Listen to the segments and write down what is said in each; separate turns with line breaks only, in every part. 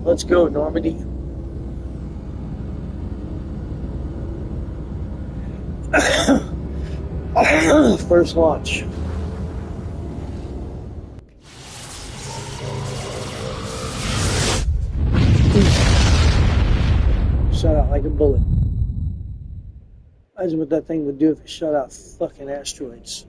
Let's go, Normandy. First launch. Shot out like a bullet. Imagine what that thing would do if it shot out fucking asteroids.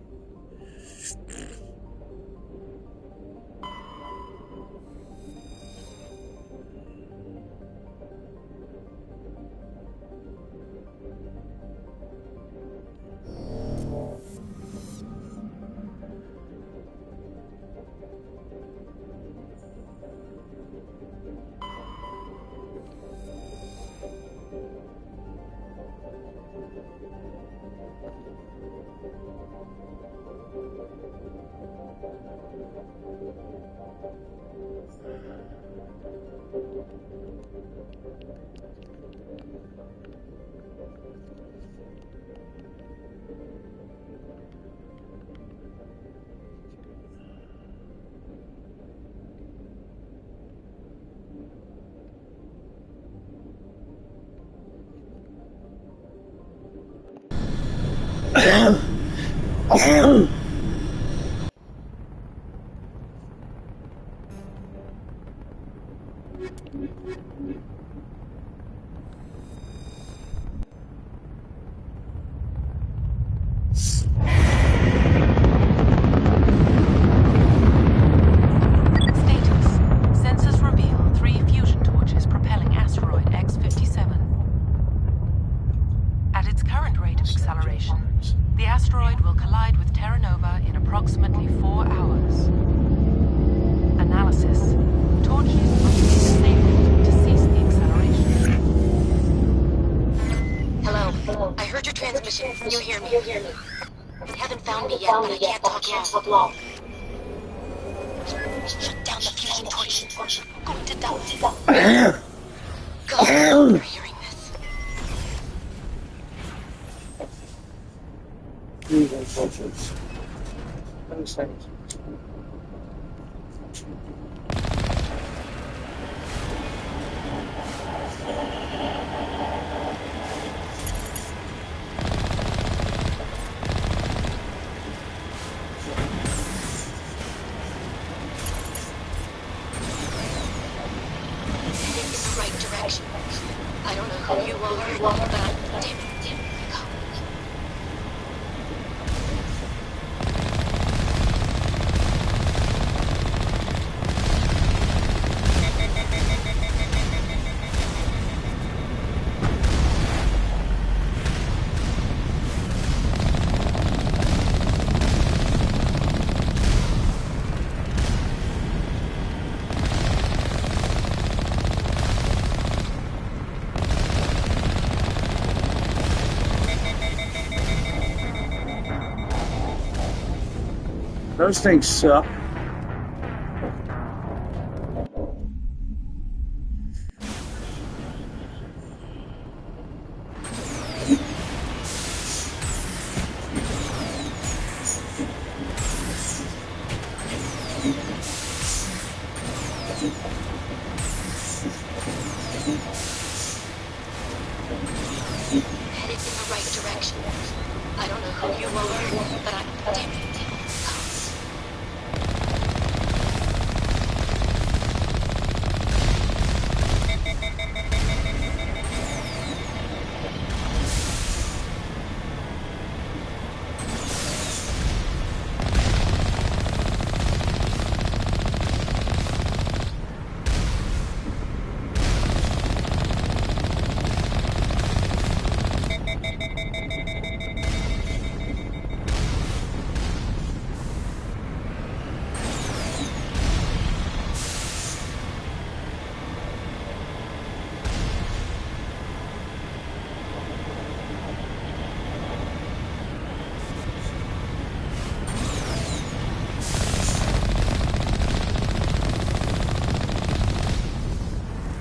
Those things suck.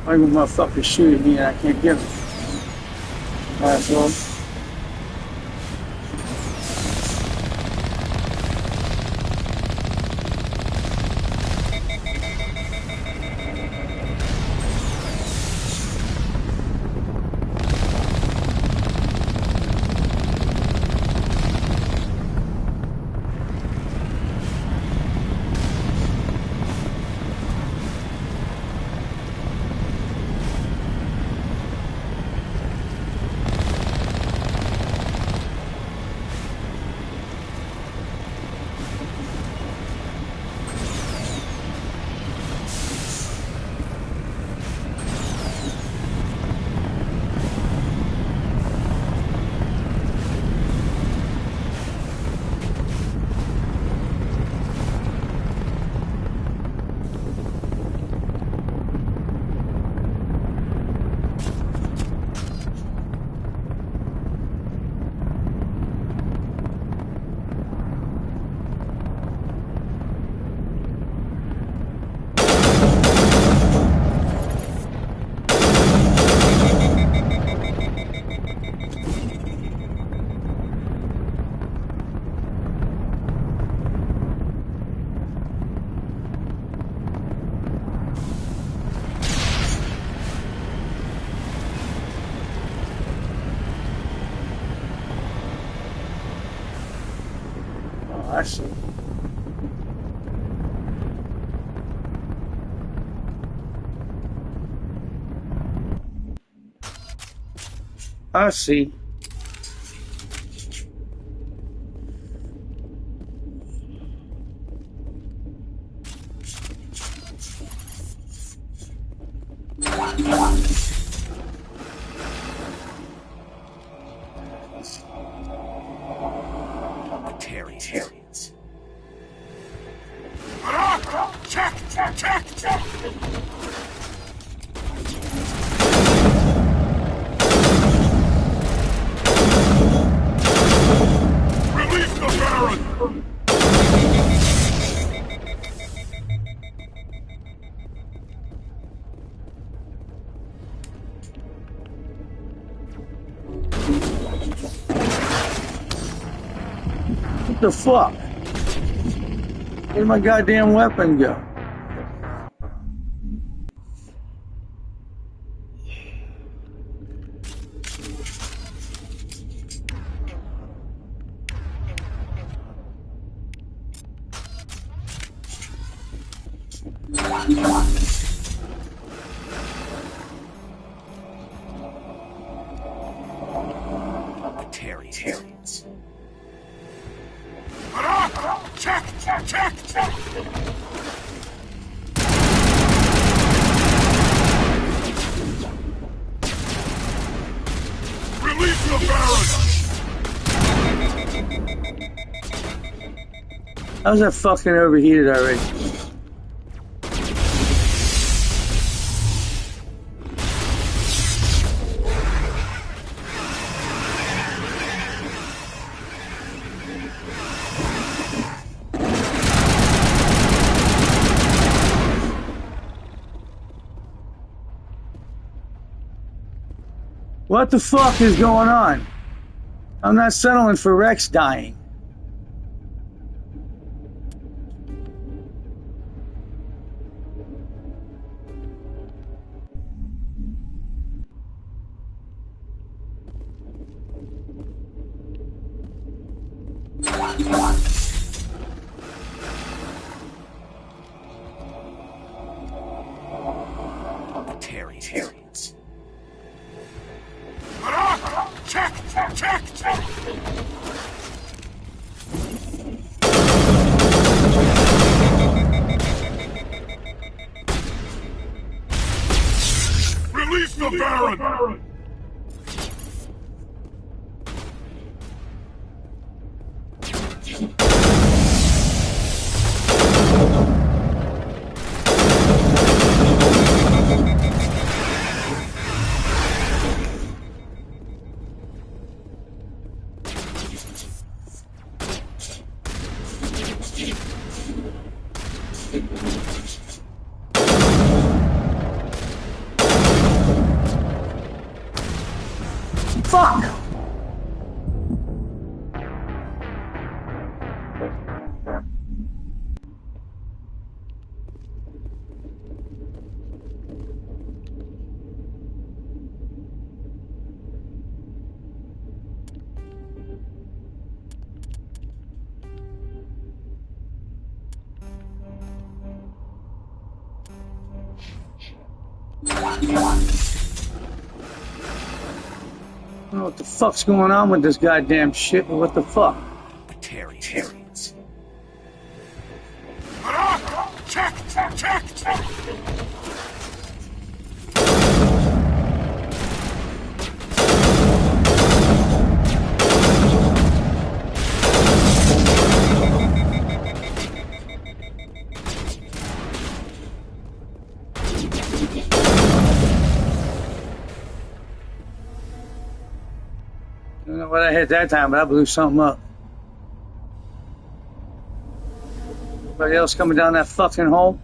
Like a motherfucker shooting me and I can't get him. Asshole. I see. I see.
Terrians. Check. Release the Baron!
What the fuck? Where'd my goddamn weapon go?
Terrians. Check. Release the Baron!
How's that fucking overheated already? What the fuck is going on? I'm not settling for Rex dying.
Terrians. Check. Release the Baron!
Fuck! I don't know what the fuck's going on with this goddamn shit, but what the fuck?
Terrians. Check.
I don't know what I hit that time, but I blew something up. Anybody else coming down that fucking hole?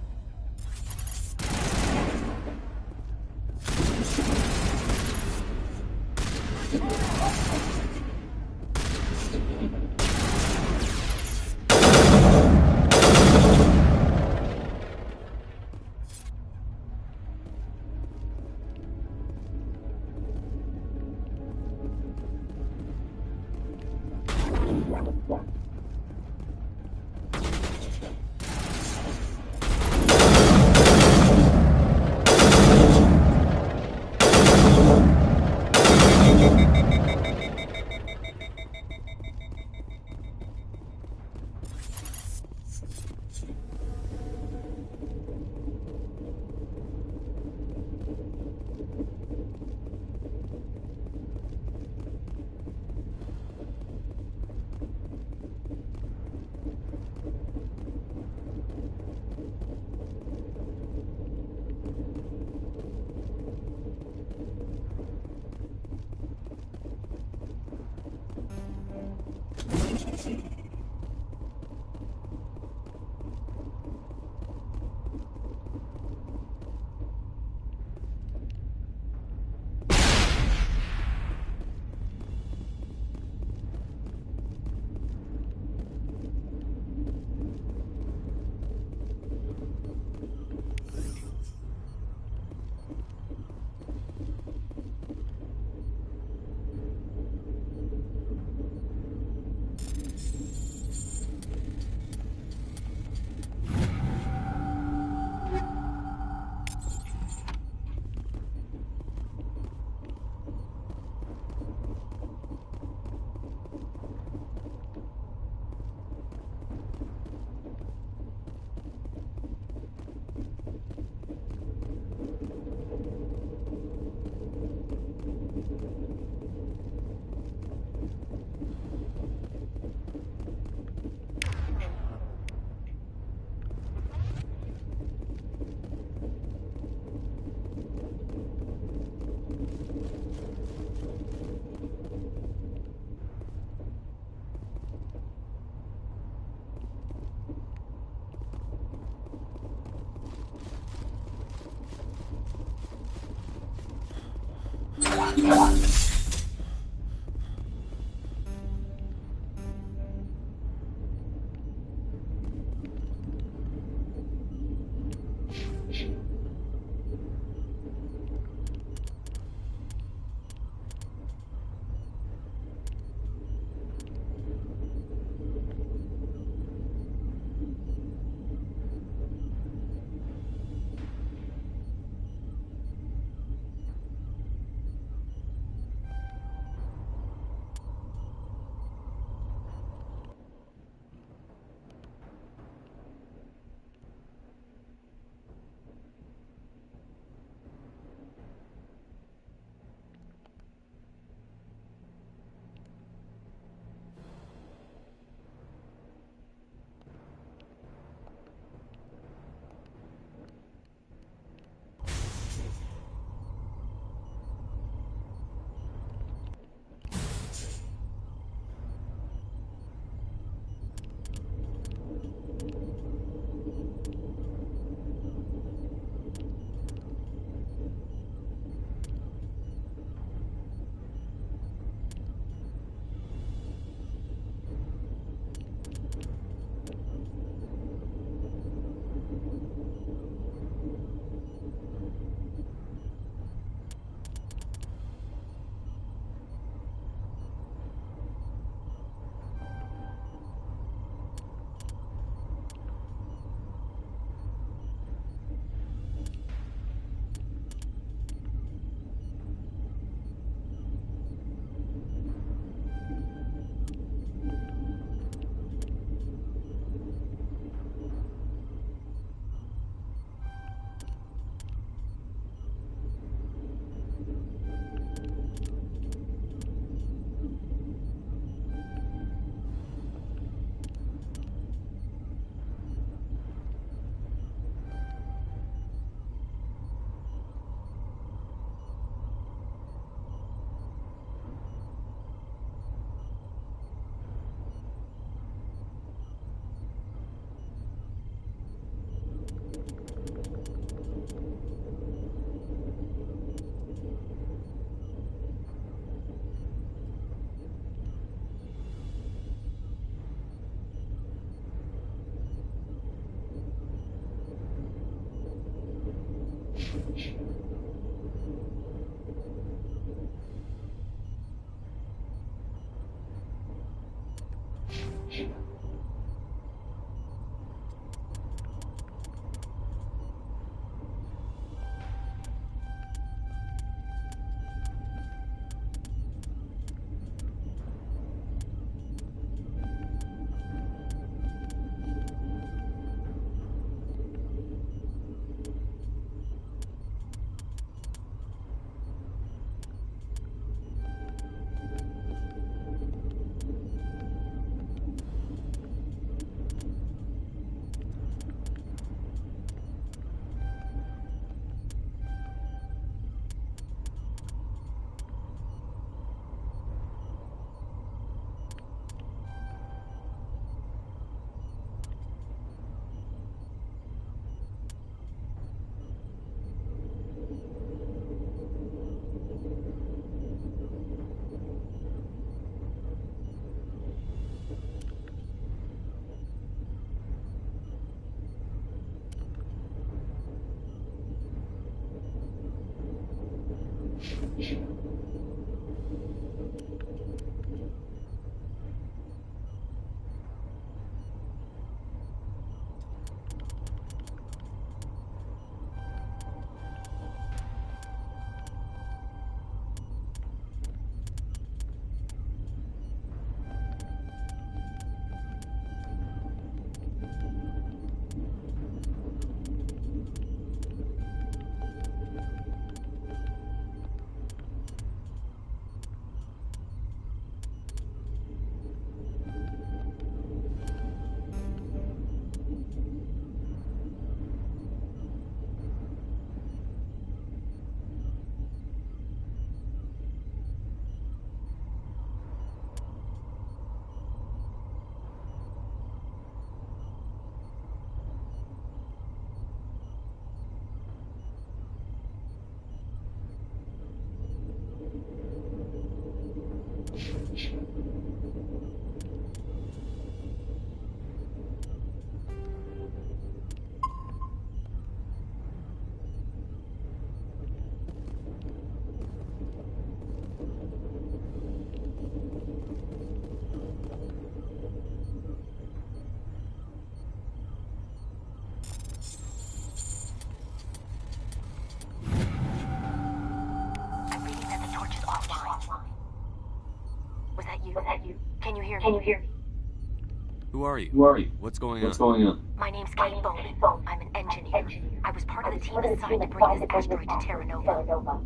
Who are you? What's going on?
My name's Kate Bowman. I'm an engineer. I was part of the team assigned to bring this asteroid to Terra Nova.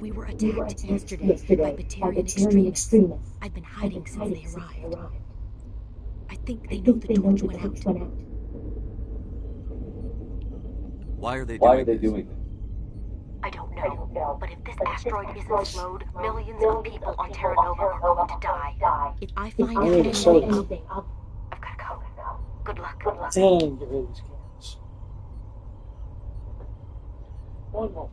We were attacked yesterday by Batarian extremists. I've been hiding since they arrived. I think they know the torch went out.
Why are they doing this?
I don't know, but if this asteroid isn't slowed, millions of people on Terra Nova are going to die. If I find out anything, I've gotta go. Good luck.
Dang, get rid of these cans. One more.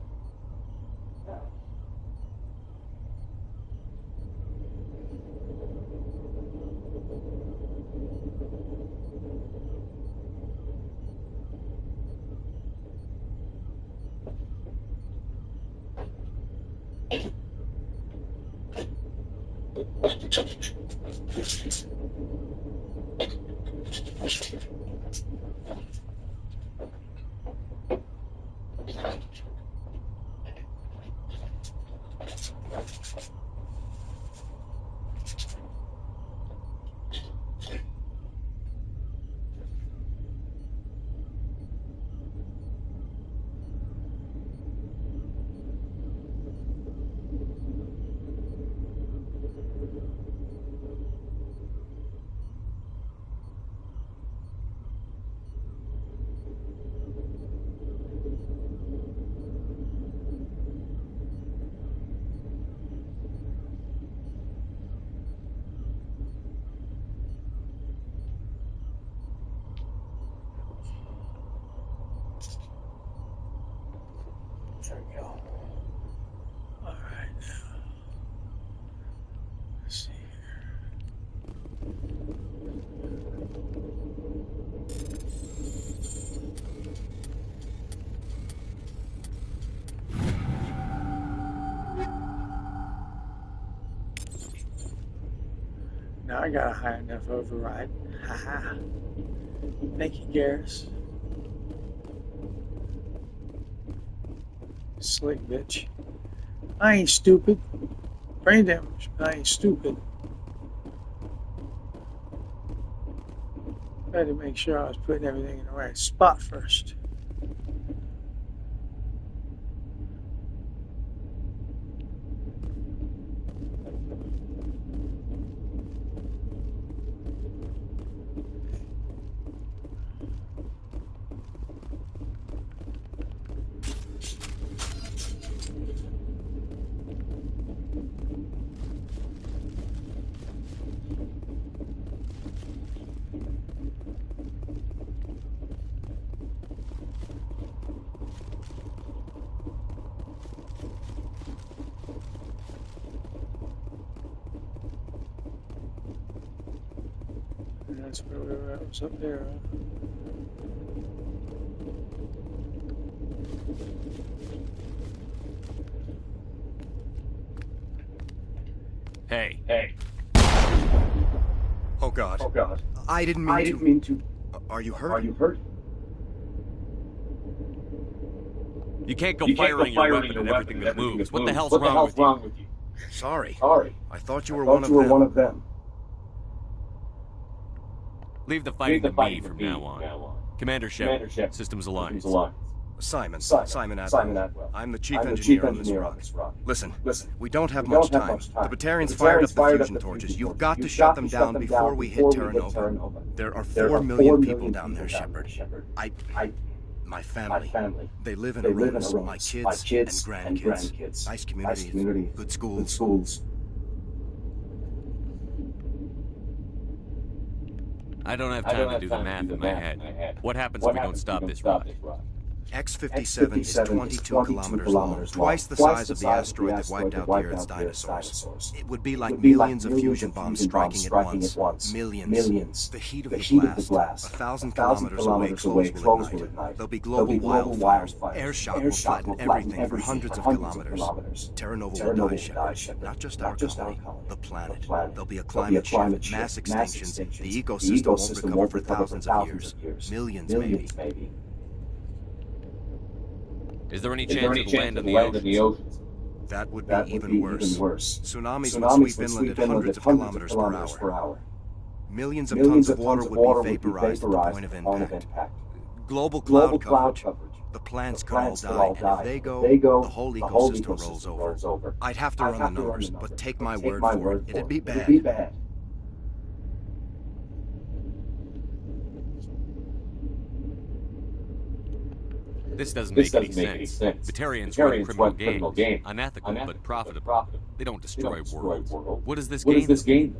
There we go. All right, now. Let's see here. Now I got a high enough override. Haha. Thank you, Garrus. Slick bitch. I ain't stupid. Brain damage, but I ain't stupid. I had to make sure I was putting everything in the right spot first. That's where we were at. It was up there.
Hey.
Oh God. I didn't mean to. Are you hurt?
You can't go firing your weapon at everything that moves. What the hell's wrong with you?
Sorry. I thought you were one of them.
Leave the fighting to me from now on. Commander Shepard, Systems Alliance.
Simon Atwell. I'm the chief engineer on this rock. Listen, we don't have much time. The Batarians fired up the fusion torches. You've got to shut them down before we hit Terra Nova. There are 4 million people down there, Shepard. My family. They live in ruins. My kids and grandkids. Nice communities, good schools.
I don't have time to do the math in my head. What happens if we don't stop this ride?
X-57 is 22 kilometers long, twice the size of the asteroid that wiped out the Earth's dinosaurs. It would be like millions of fusion bombs striking at once. Millions. The heat of the blast, 1,000 kilometers away, close will ignite. There'll be global wildfires. Air shock will flatten everything for hundreds of kilometers. Terra Nova will die, Shepard. Not just our colony, the planet. There'll be a climate shift, mass extinctions. The ecosystem won't recover for thousands of years. Millions, maybe.
Is there any chance it'll land in the oceans?
That would be even worse. Tsunamis would sweep inland at hundreds of kilometers per hour. Millions of tons of water would be vaporized at the point of impact. Global cloud coverage. The plants could all die, and if they go, the whole ecosystem rolls over. I'd have to run the numbers, but take my word for it, it'd be bad.
This doesn't make any sense. Batarians run a criminal game. Unethical, but profitable. They don't destroy worlds. What does this gain?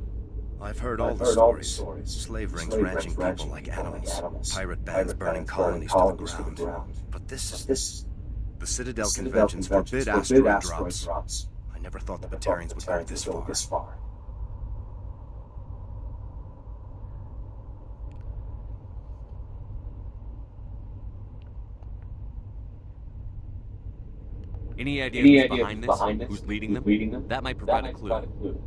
I've heard all the stories. Slave rings ranching people like animals. Pirate bands burning colonies to the ground. But this is... The Citadel conventions forbid asteroid drops. I never thought the Batarians would go this far.
Any idea who's behind this? Who's leading them? That might provide a clue.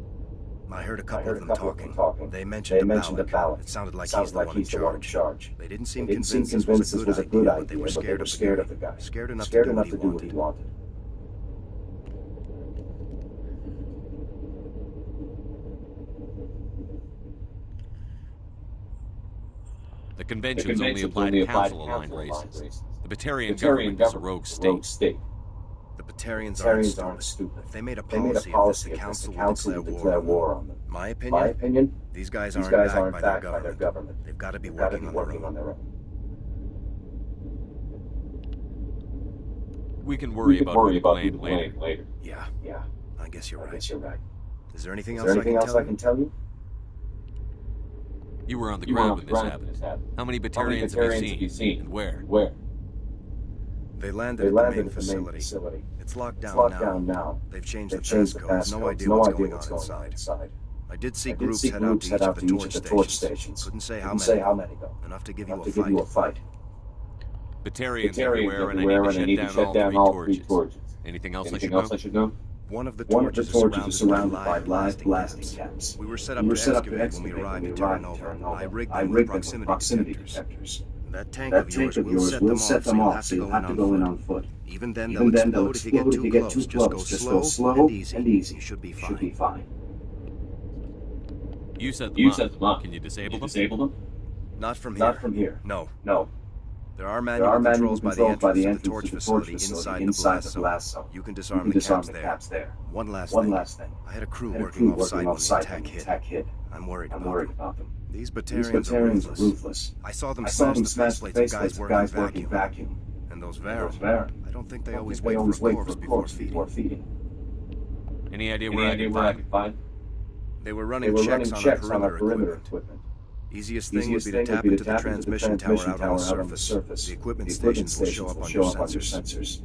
I heard a couple of them talking. They mentioned a ballot. It sounded like he's the one in charge. They didn't seem convinced this was a good idea, but they were scared of the guy. Scared enough to do what he wanted.
The conventions only apply to council-aligned races. The Batarian government is a rogue state.
The Batarians aren't stupid. If they made a policy of this, the council would declare war on them. My opinion? These guys aren't backed by their government. They've got to be working on their own.
We can worry about the blame later.
Yeah. I guess you're right. Is there anything else I can tell you?
You were on the ground when this happened. How many Batarians have you seen? And where?
They landed at the main facility. It's locked down now. They've changed the passcode. No idea what's going on inside. I did see groups head out to each of the torch stations. Couldn't say how many though. Enough to give you a fight.
Batarians everywhere, and I need to shut down all three torches. Anything else I should know?
One of the torches is surrounded by live blasting caps. We were set up to excavate when we arrived at Terra Nova. I rigged them with proximity detectors. That tank of yours will set them off, so you'll have to go in on foot. Even then, they'll explode if you get too close. Just go slow and easy. You should be fine.
You set them up. Can you disable them?
Not from here. No. There are manual controls by the entrance to the torch facility inside the blast zone. You can disarm the caps there. One last thing. I had a crew working off-site when the attack hit. I'm worried about them. These Batarians are ruthless. I saw them smash the faceplates of guys working vacuum. And those Varen. I don't think they always wait for a corpse before feeding.
Any idea where I can find?
They were running checks on our perimeter equipment. Easiest thing would be to tap into the transmission tower out on the surface. The equipment stations will show up on your sensors.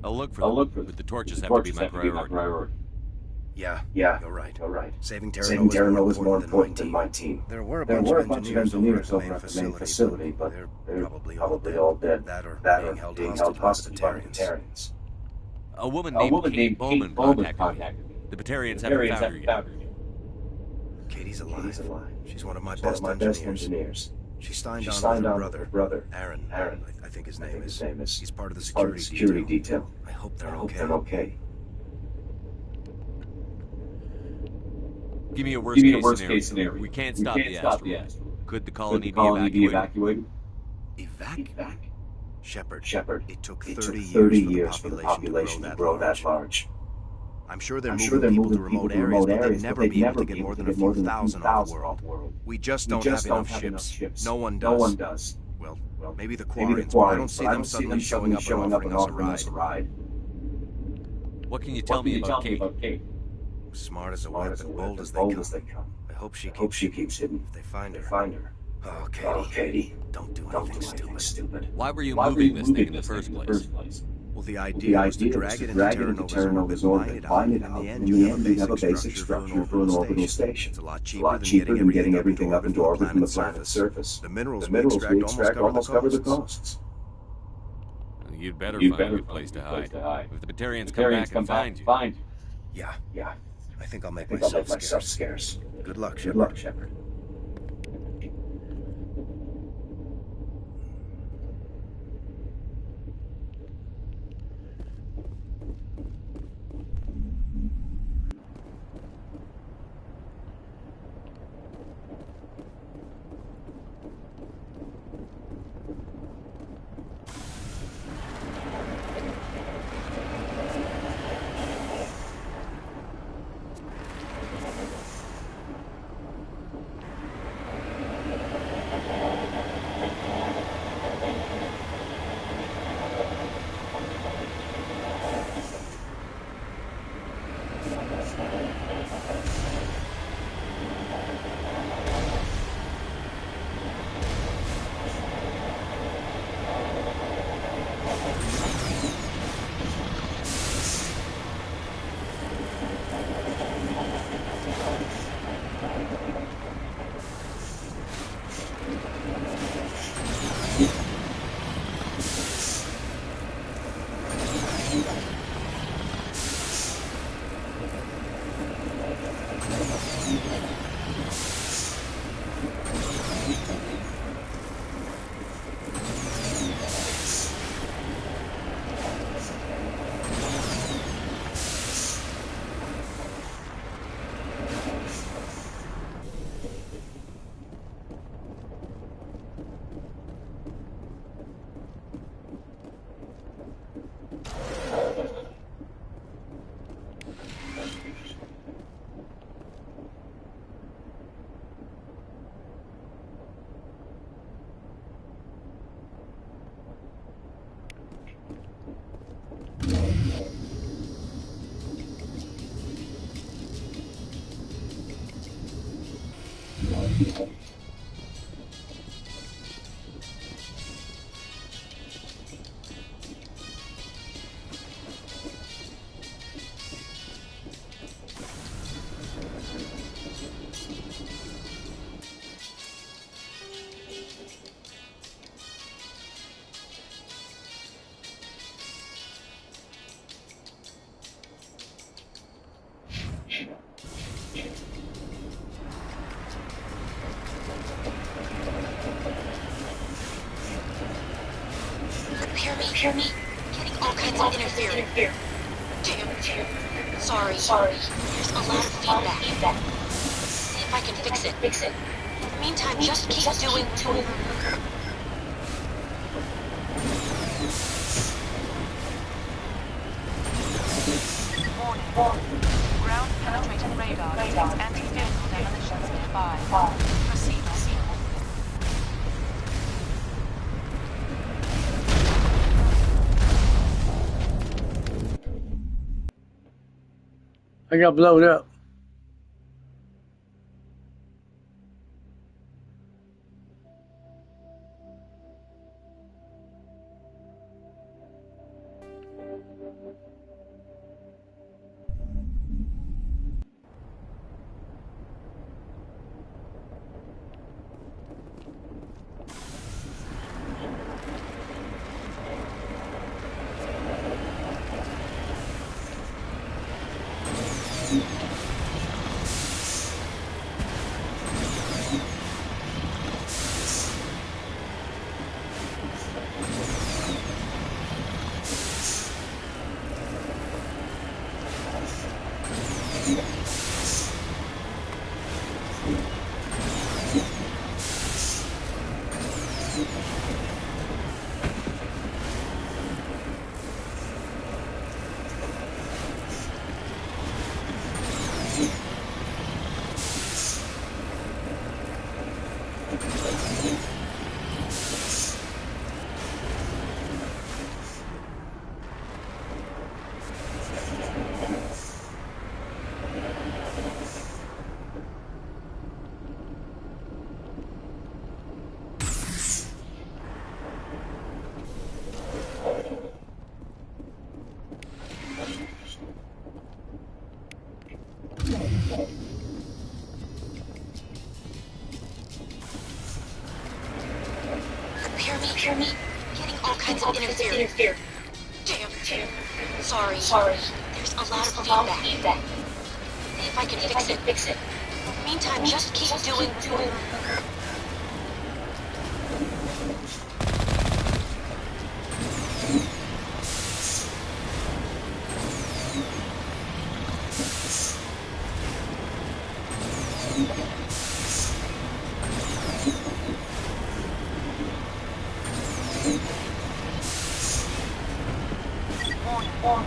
I'll look for them, but the torches have to be my priority.
Yeah, you're right. Saving Terra Nova is more important than my team. There were a bunch of engineers over at the main facility, but they're probably all dead. That or being held hostage by the Batarians.
A woman named Kate Bowman contacted me. The Batarians haven't found her yet.
Katie's alive. She's one of my best engineers. She signed on with her brother, Aaron. I think his name is. He's part of the security detail. I hope they're okay.
Give me a worst case scenario. We can't stop the asteroid. Could the colony be evacuated?
Evac? Shepard, it took 30 years for the population to grow that large. I'm sure they're moving people to remote areas, but they'd never be able to get more than a few thousand off the world. We just don't have enough ships. No one does. Well, maybe the Quarians, but I don't see them suddenly showing up and offering us a ride.
What can you tell me about Kate?
Smart as a whip and bold as they come. I hope she keeps hidden. If they find her. Oh, Katie, don't do anything stupid.
Why were you moving this thing in the first place?
Well, the idea was to drag it into Terra Nova's orbit, mine it out, and in the end you have a basic structure for an orbital station. It's a lot cheaper than getting everything up into orbit from the planet's surface. The minerals we extract almost cover the costs.
You'd better find a good place to hide. If the Batarians come back and find you.
Yeah. I think I'll make myself scarce. Good luck, Shepard.
Hear me? Getting all kinds of interference. Damn. Sorry. There's a lot of feedback. See if I can fix it. In the meantime, just keep doing.
Warning. Ground penetrating radar detects anti-vehicle demolitions nearby. Proceed.
I got blowed up.
Hear me? Getting all kinds of interference. Damn. Sorry. There's a lot of feedback. See if I can fix it. In the meantime, just keep doing.
Warning.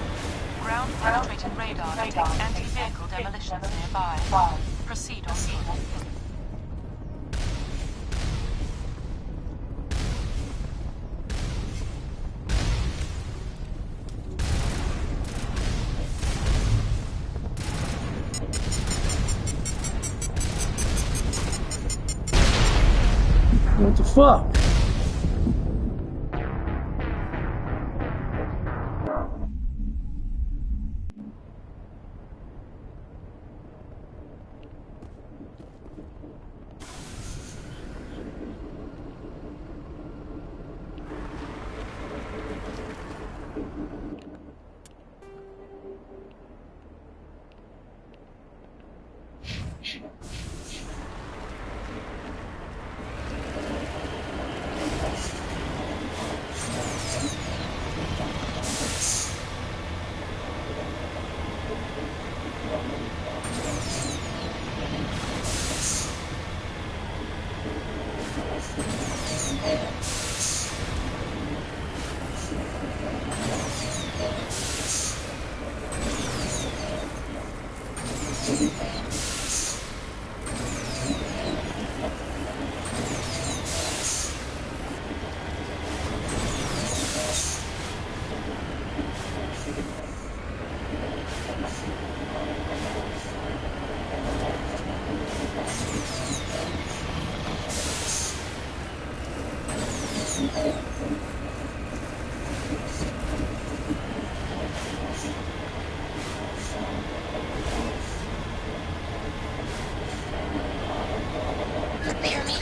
Ground penetrating radar detects anti-vehicle demolitions nearby. Proceed.
What the fuck?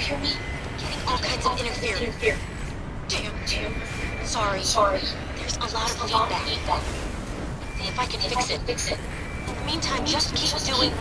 Hear me? Getting all kinds of interference. Damn. Sorry. There's a lot of feedback. See if I can fix it. In the meantime, just keep doing.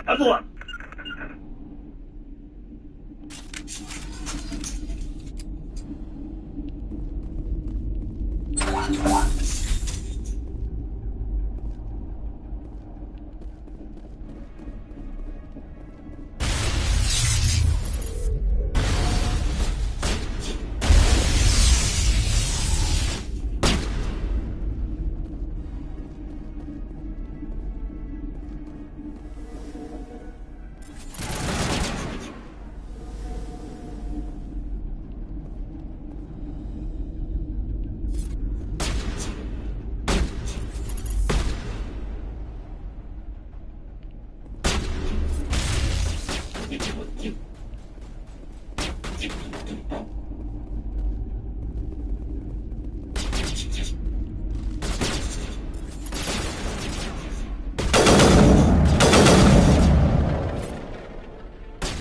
Huddle up.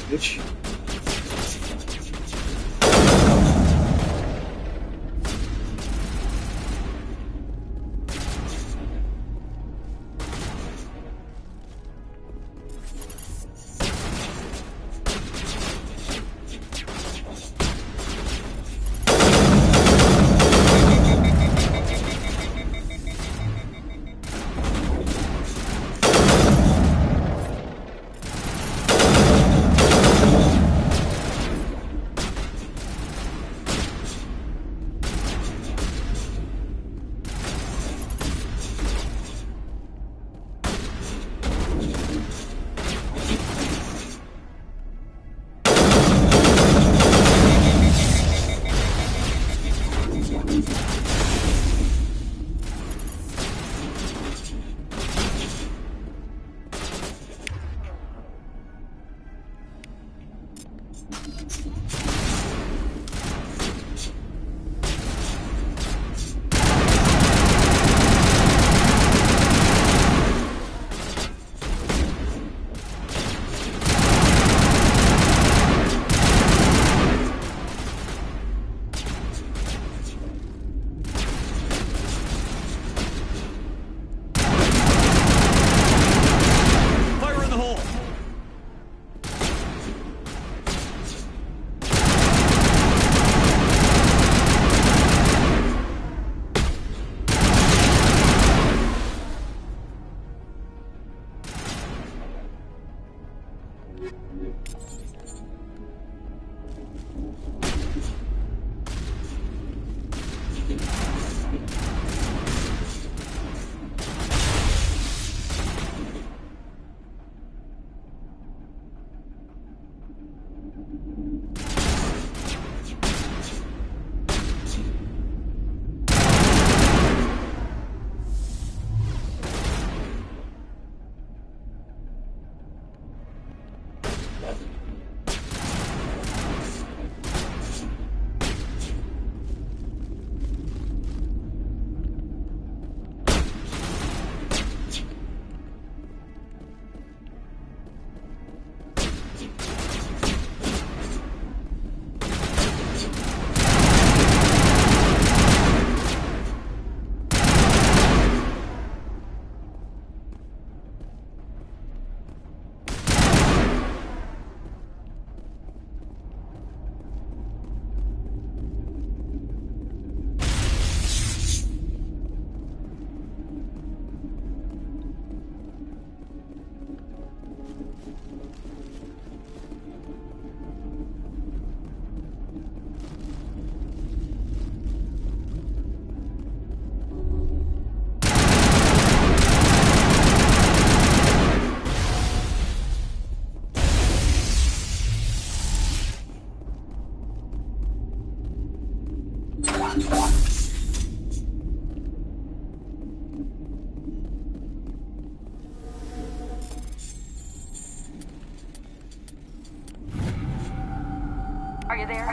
Bitch.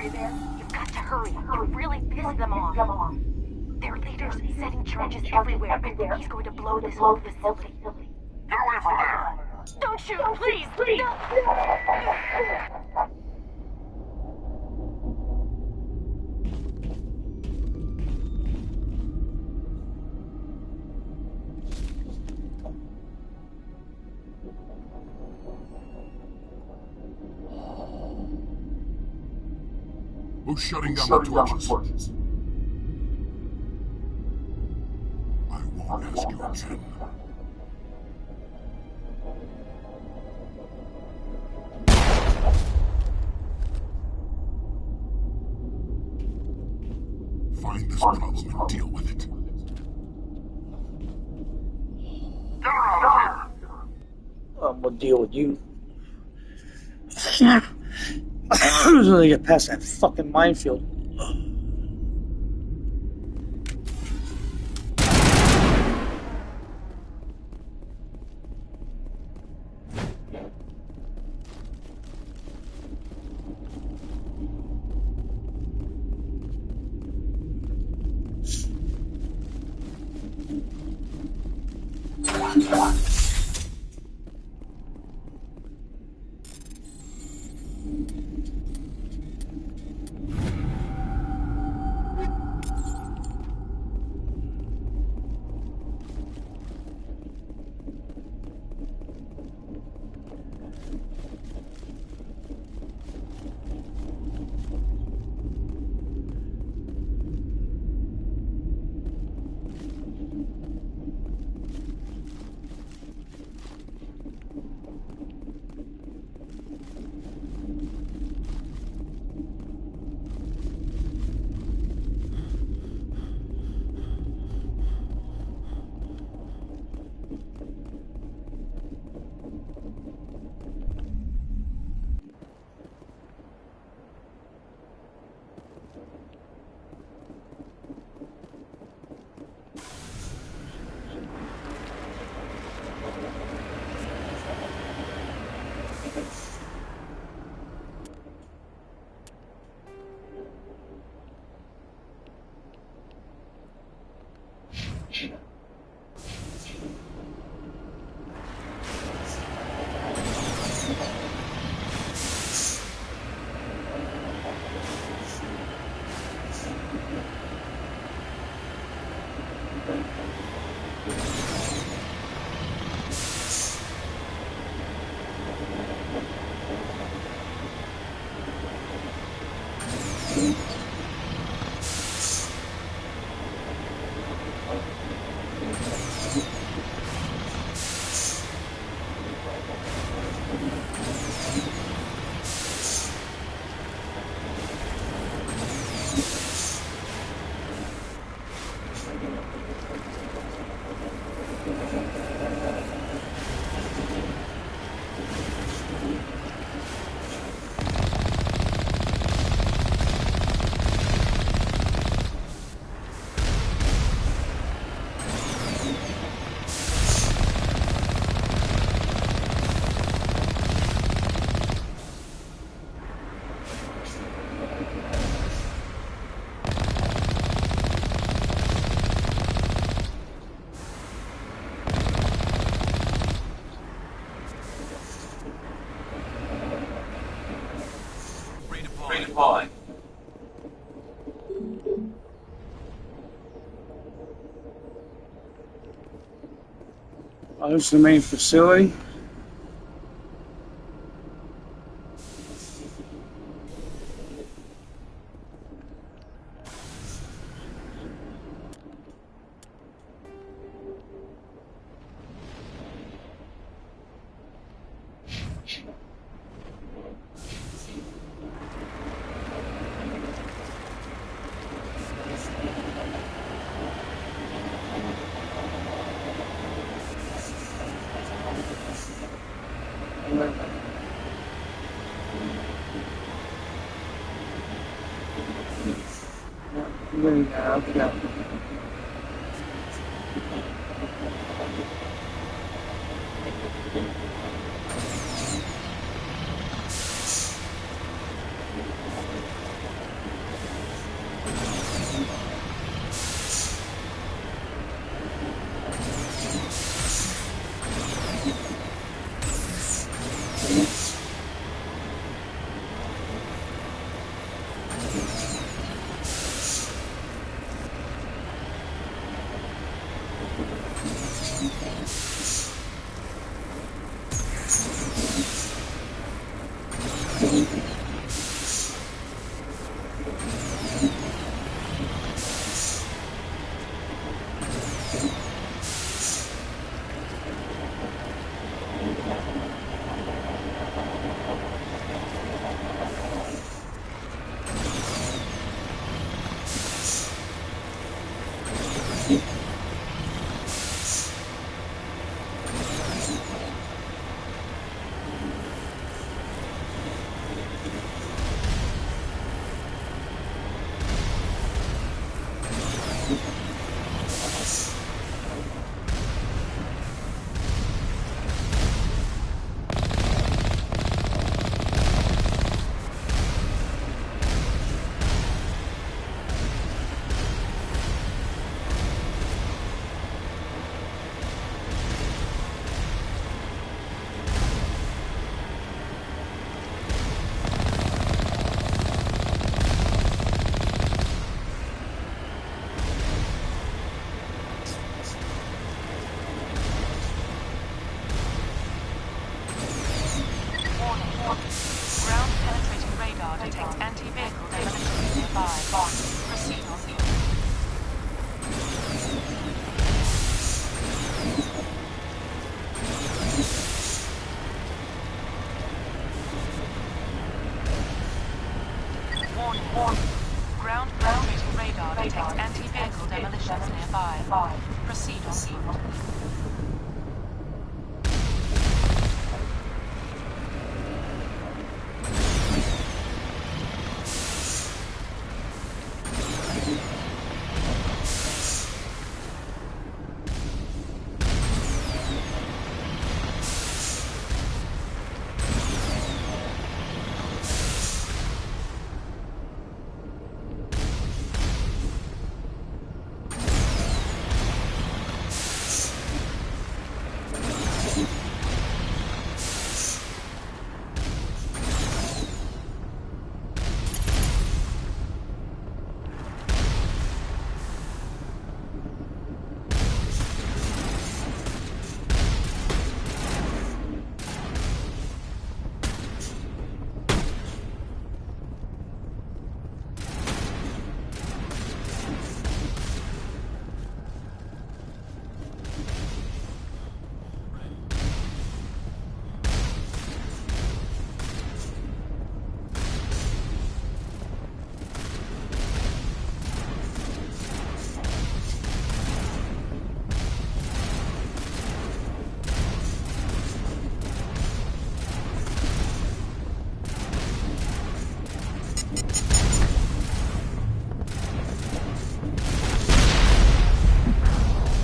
you there? You've got to hurry. You've really pissed them off. Their leader's setting charges everywhere. He's going to blow this whole facility.
Get away from there!
Don't shoot, please! No.
Who's shutting down the torches? I won't ask you again. Find this problem and deal with it. Get her out of here!
I'm gonna deal with you. As soon as I get past that fucking minefield.
Redeploy.
Oh, this is the main facility. Yeah.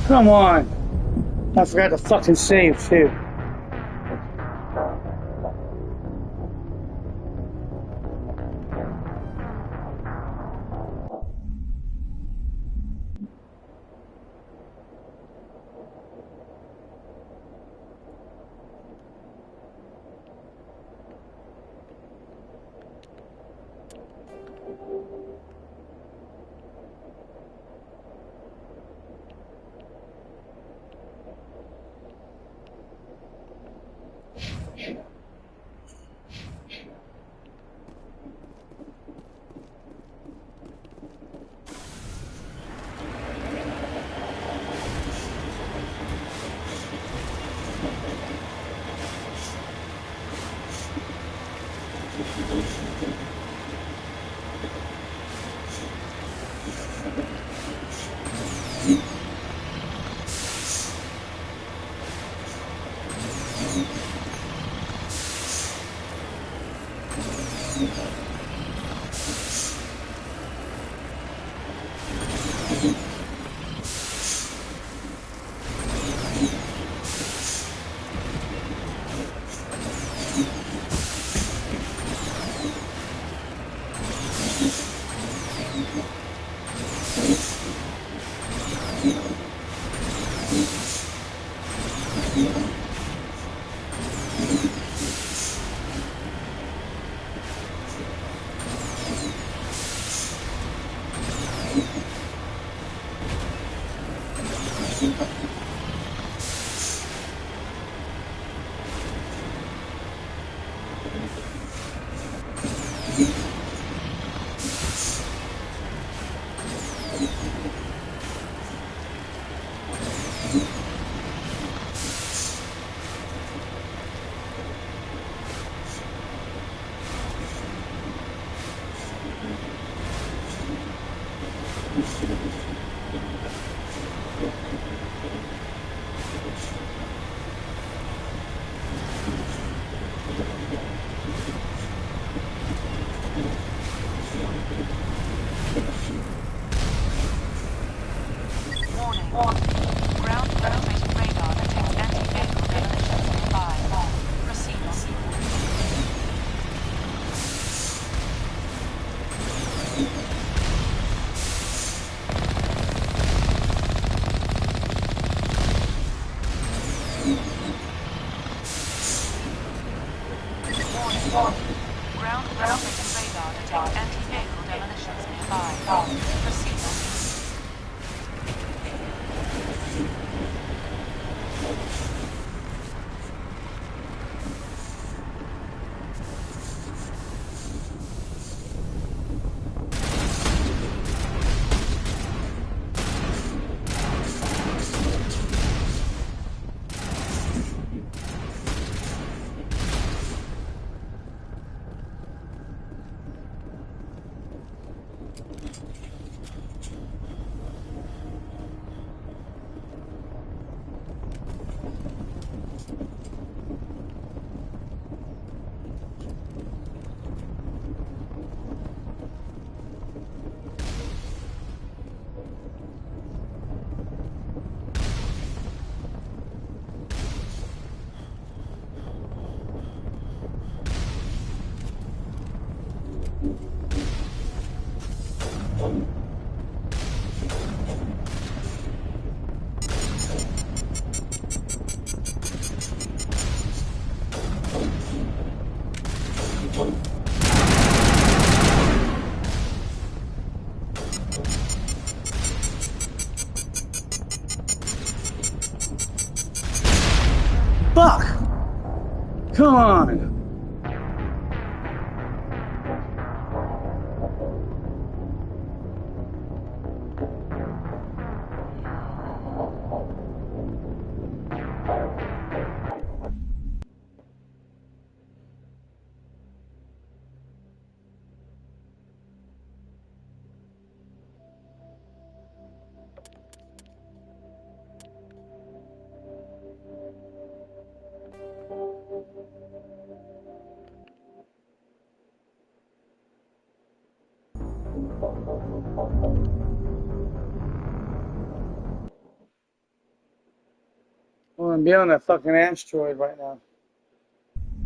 Come on. I forgot to fucking save too.
Warning. Ground penetrating radar detects anti-vehicle demolitions nearby. Proceed. Warning. Ground penetrating radar detects anti-vehicle demolitions nearby. Proceed.
Fuck! Come on! want to be on that fucking asteroid right now.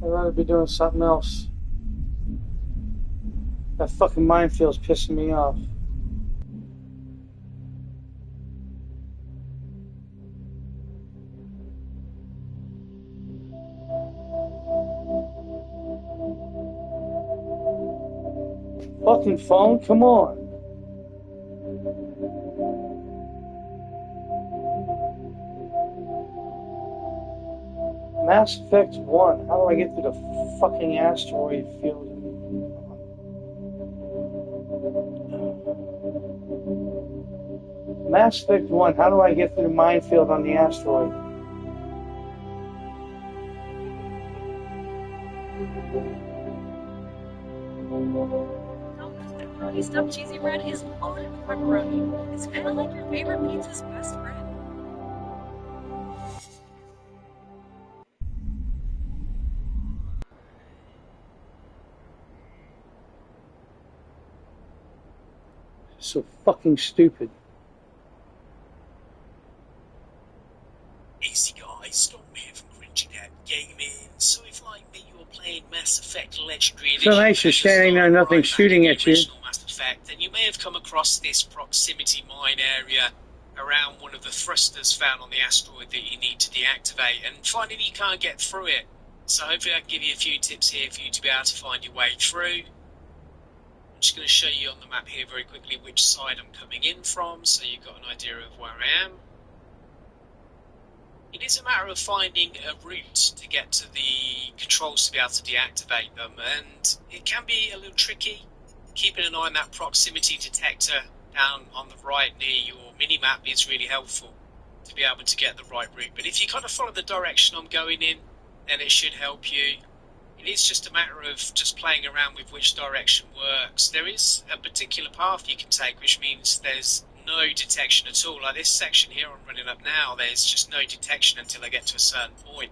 I'd rather be doing something else. That fucking minefield's pissing me off. Fucking phone, come on. Mass Effect 1. How do I get through the fucking asteroid field? Mass Effect 1. How do I get through the minefield on the asteroid?
Pepperoni stuffed cheesy bread is loaded with pepperoni. It's kind of like your favorite pizza's best friend.
So fucking stupid.
Easy guys, Storm here from Cringy Gaming. So if like me you're playing Mass Effect Legendary Edition,
So nice, you're standing there, nothing shooting at you.
Mass Effect, then you may have come across this proximity mine area around one of the thrusters found on the asteroid that you need to deactivate, and finding you can't get through it. So hopefully I can give you a few tips here for you to be able to find your way through. I'm just going to show you on the map here very quickly which side I'm coming in from, so you've got an idea of where I am. It is a matter of finding a route to get to the controls to be able to deactivate them, and it can be a little tricky. Keeping an eye on that proximity detector down on the right near your mini-map is really helpful to be able to get the right route. But if you kind of follow the direction I'm going in, then it should help you. It is just a matter of just playing around with which direction works. There is a particular path you can take, which means there's no detection at all. Like this section here I'm running up now, there's just no detection until I get to a certain point.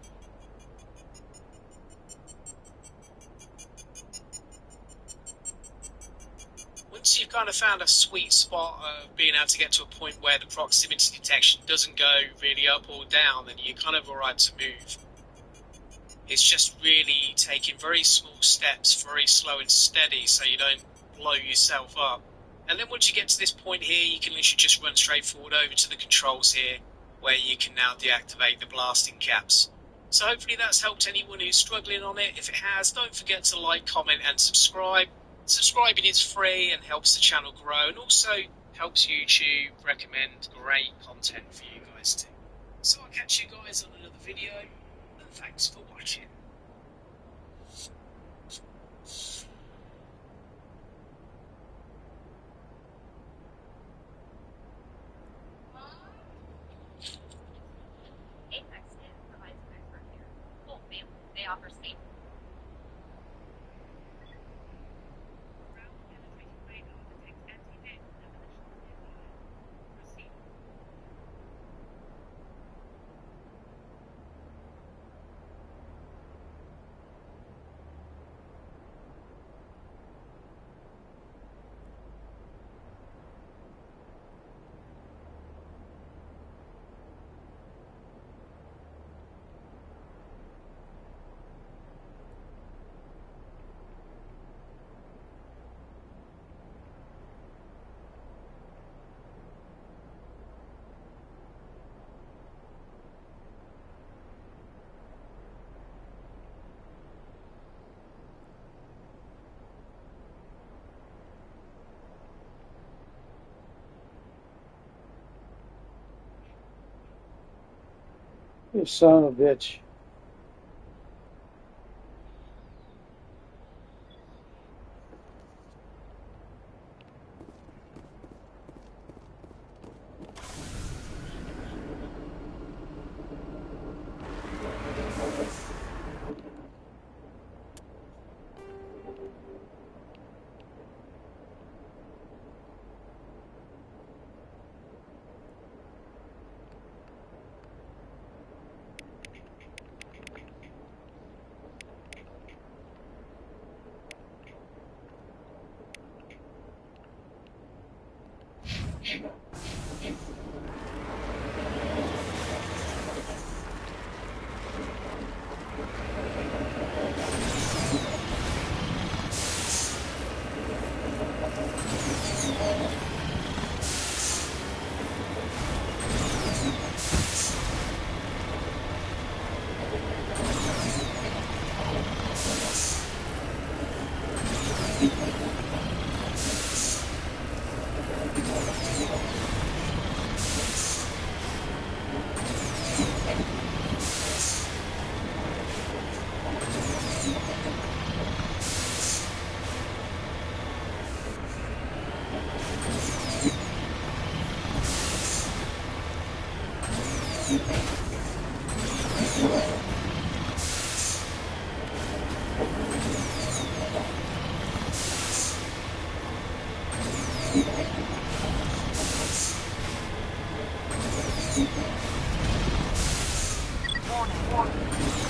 Once you've kind of found a sweet spot of being able to get to a point where the proximity detection doesn't go really up or down, then you're kind of alright to move. It's just really taking very small steps, very slow and steady, so you don't blow yourself up. And then once you get to this point here, you can literally just run straight forward over to the controls here, where you can now deactivate the blasting caps. So hopefully that's helped anyone who's struggling on it. If it has, don't forget to like, comment and subscribe. Subscribing is free and helps the channel grow, and also helps YouTube recommend great content for you guys too. So I'll catch you guys on another video, and thanks for watching.
They offer safe.
You son of a bitch.
Warning.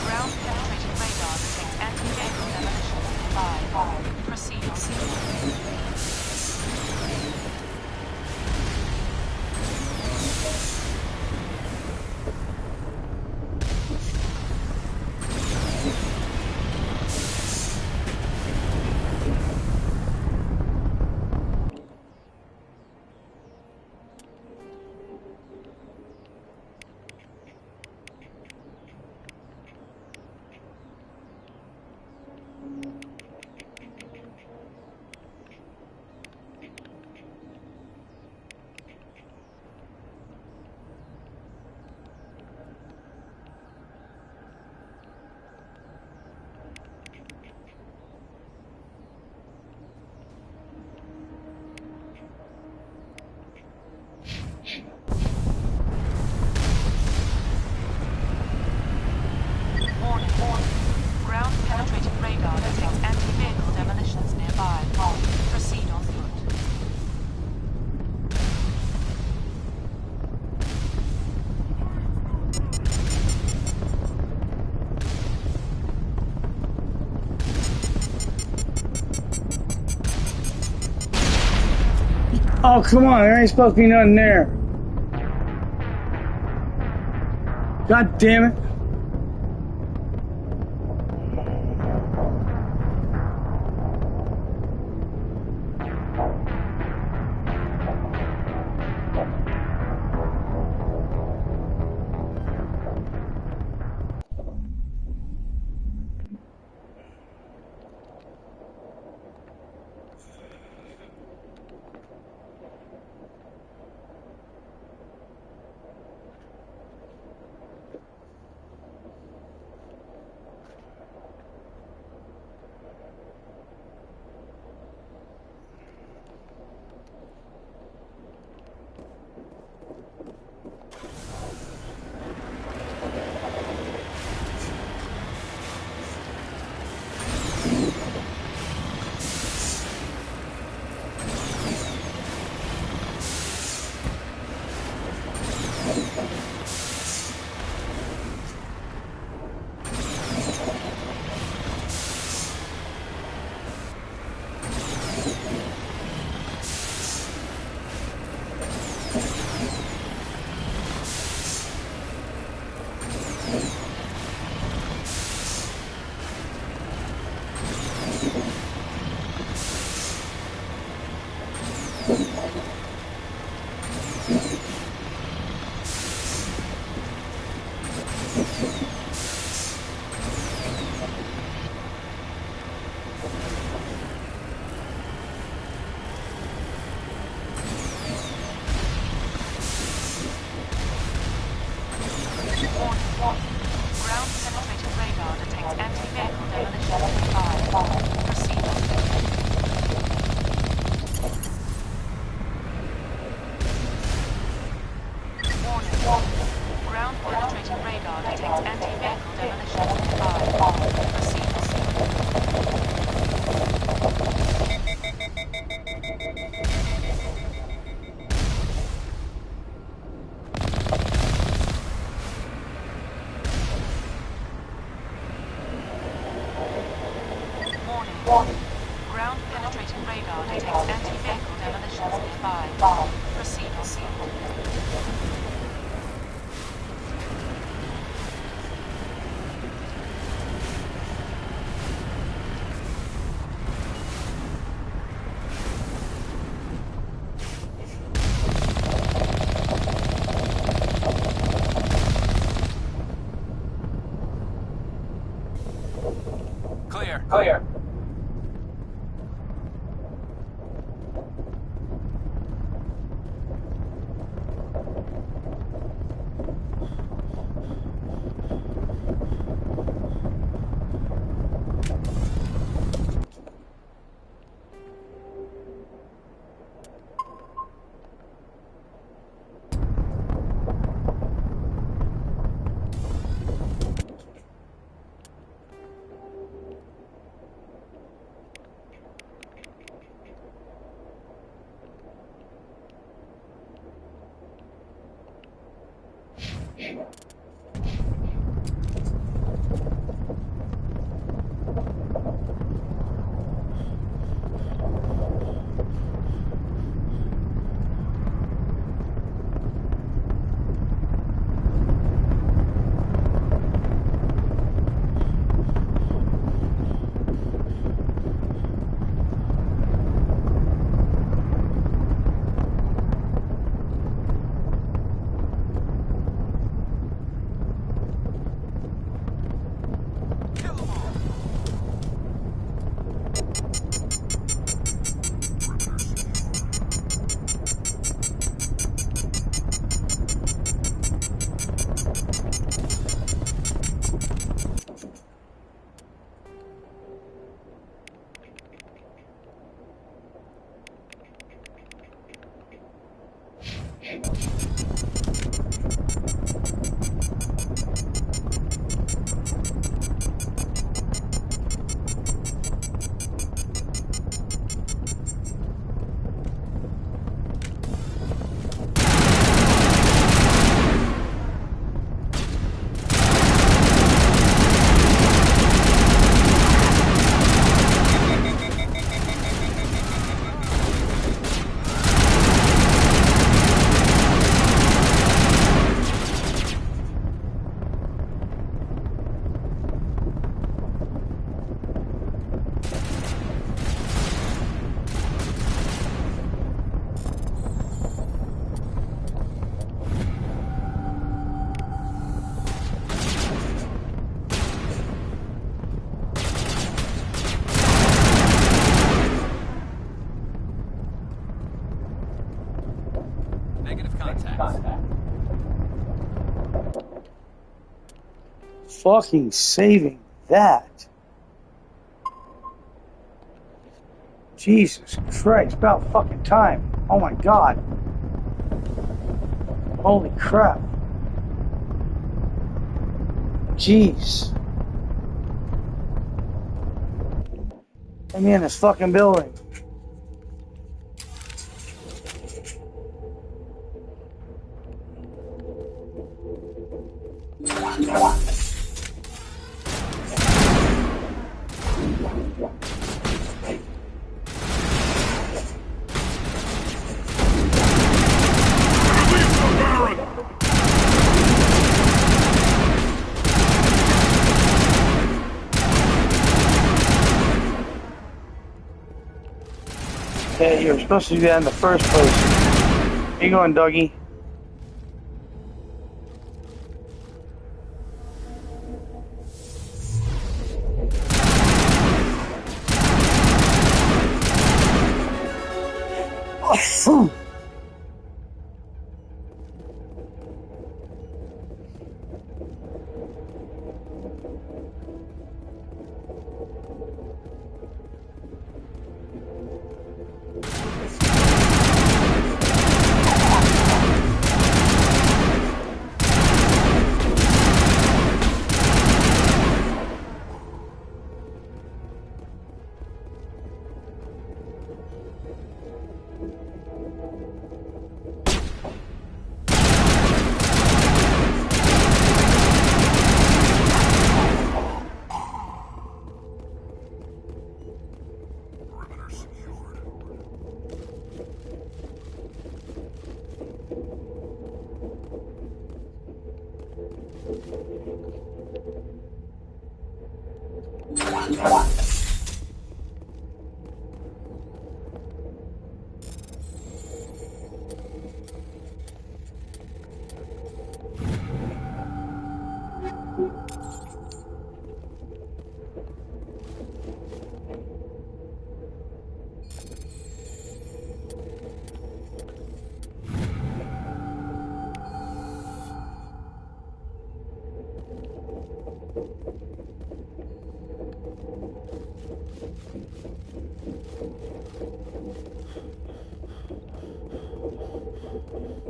Ground penetrating radar detects anti-vehicle demolitions nearby. Proceed on scene. Warning. Ground penetrating radar detects anti-vehicle demolitions nearby. Proceed on foot.
Oh, come on. There ain't supposed to be nothing there. God damn it.
Ground penetrating radar detects anti-vehicle demolitions nearby. Proceed on foot. Warning. Ground penetrating radar detects anti-vehicle demolitions nearby. Proceed on foot. Warning. Ground penetrating radar detects anti-vehicle demolitions nearby. Proceed on foot.
Clear.
fucking saving that. Jesus Christ, about fucking time. Oh my God. Holy crap. Jeez. Let me in this fucking building. Okay, you were supposed to do that in the first place. Where you going, Dougie?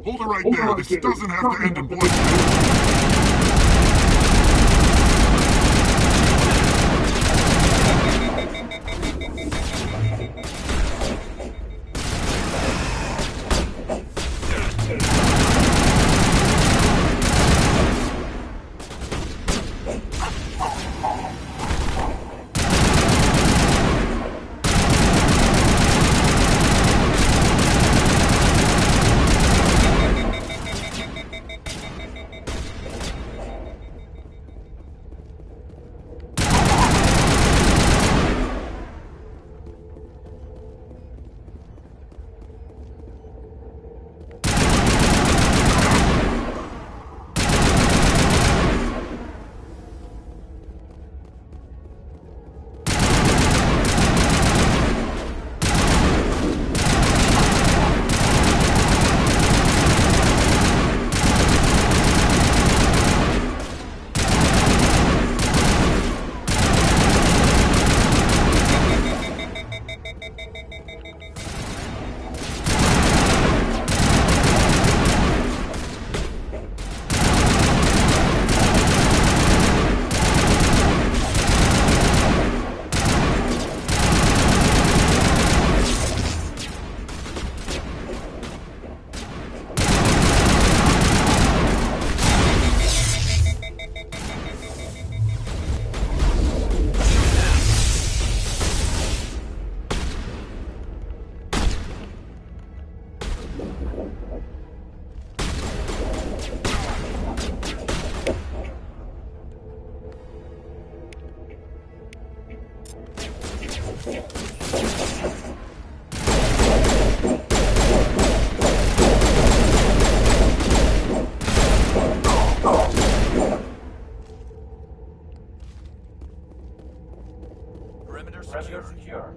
Hold it right there. This doesn't have to end in bloodshed.
Perimeter secure.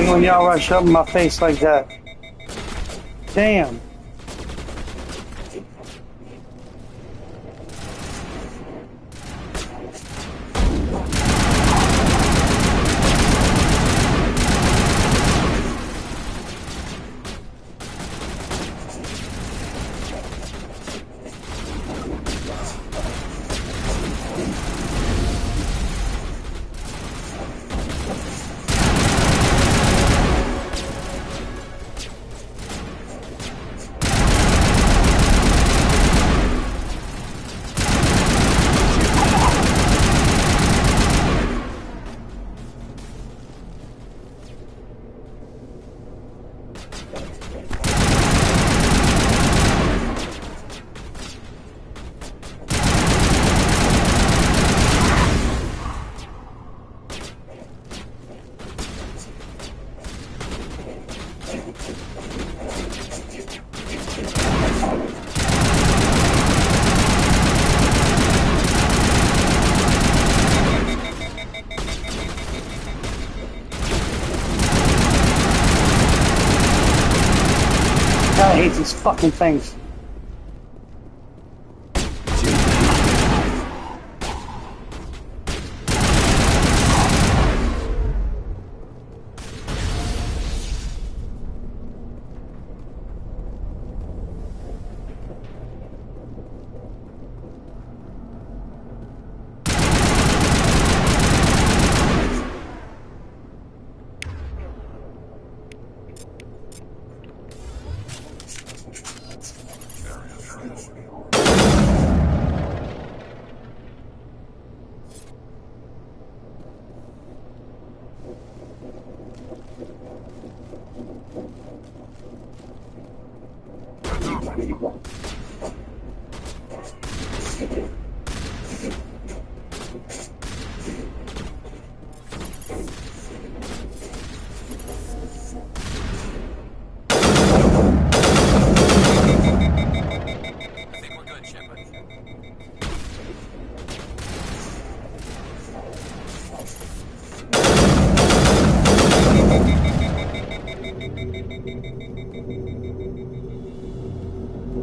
Like when y'all rush up in my face like that. Damn. I hate these fucking things.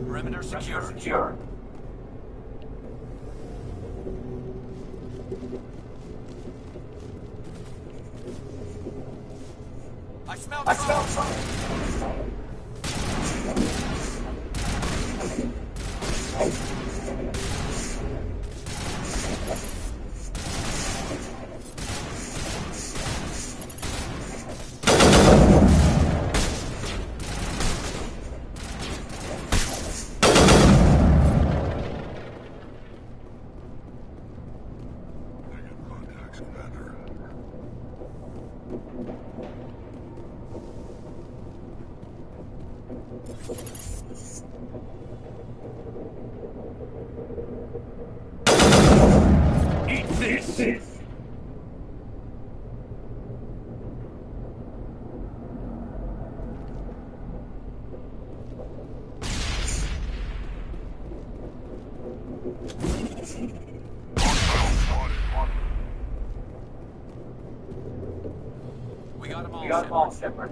Perimeter secure. I smell trouble.
Eat this!
We got them all, Shepard.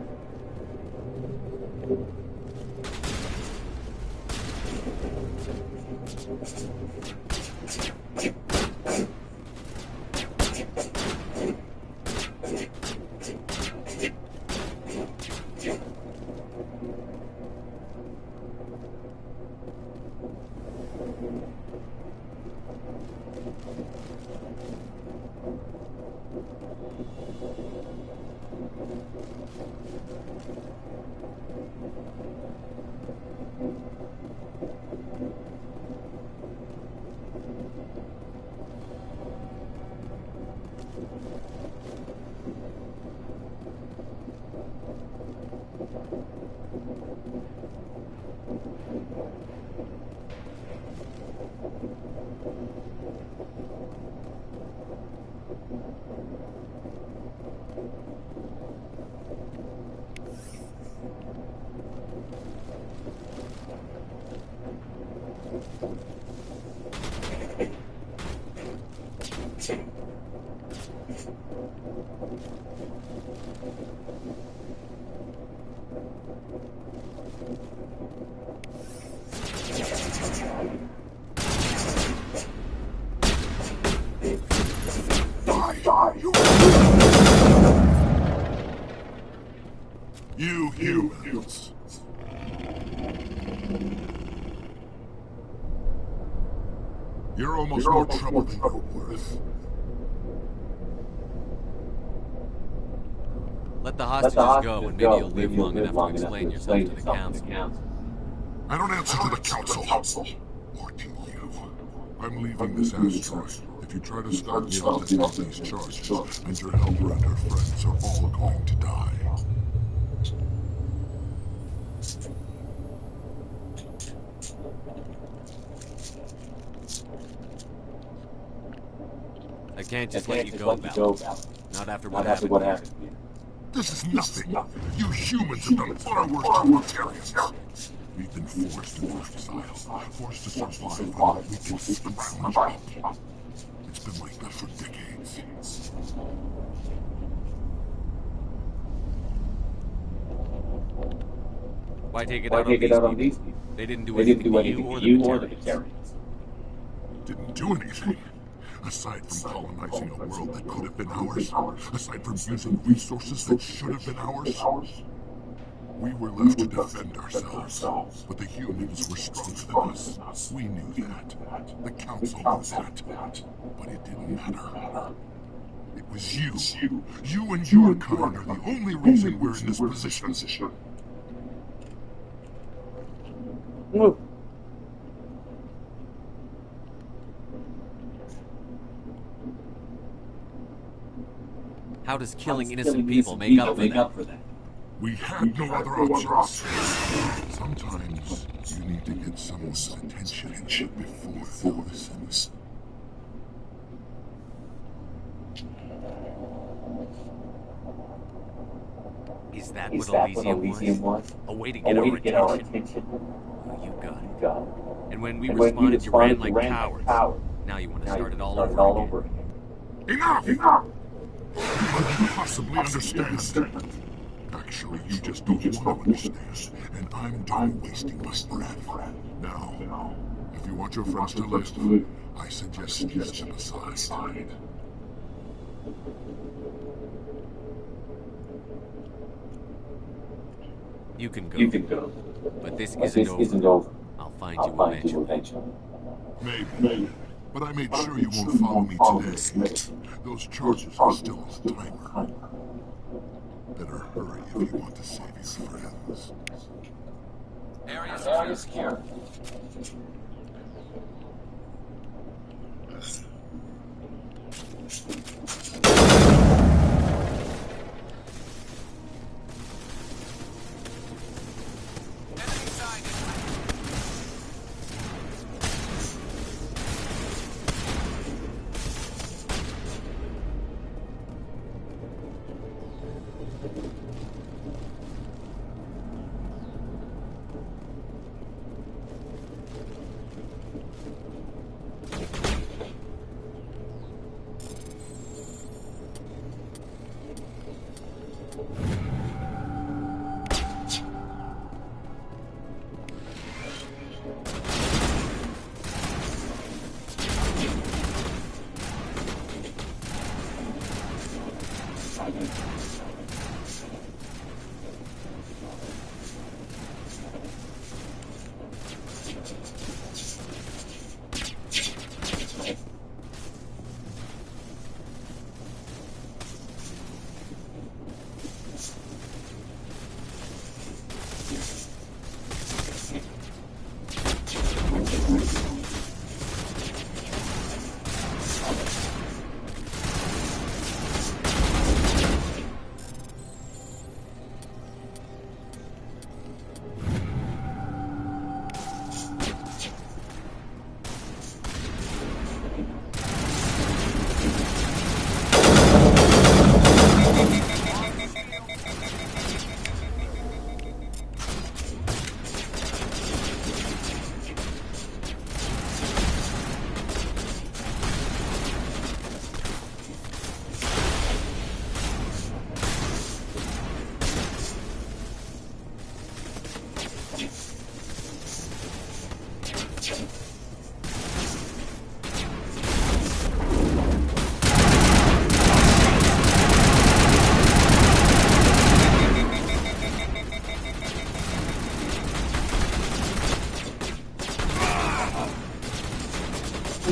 You humans. You're almost more trouble than you're worth.
Let the hostages go, and maybe you'll live long enough to explain yourself to the council.
I don't answer to the council. Or to you. I'm leaving this asteroid. If you try to stop me, I'll take these charges, and your helper and her friends are all going to die.
I can't just let you go, Val. Not after what happened here.
This is nothing. You humans have done far worse to Mortarians. We've been forced into exile, forced to survive on we can scrounge up. It's been like that for decades.
Why take it out on these people? They didn't do anything to you or the Batarians.
Didn't do anything. Aside from colonizing a world that could have been ours, aside from using resources that should have been ours, we were left to defend ourselves. But the humans were stronger than us. We knew that. The Council knew that. But it didn't matter. It was you. You and your kind are the only reason we're in this position.
Look.
How does killing innocent people make up for that?
We had no other options. Sometimes you need to get someone's attention before they listen.
Is that what Elysium was? A way to get our attention? Oh, you got it. And when we responded, you ran like cowards. Now you want to start it all over again.
Enough! You couldn't possibly understand. Actually, you just don't want to understand, and I'm done wasting my breath. Now, if you want your friends to live, I suggest you step aside.
You can go. But this isn't over. I'll find you eventually.
Maybe. But I made sure you won't follow me today. Those charges are still on the timer. Better hurry if you want to save your friends.
Area secure.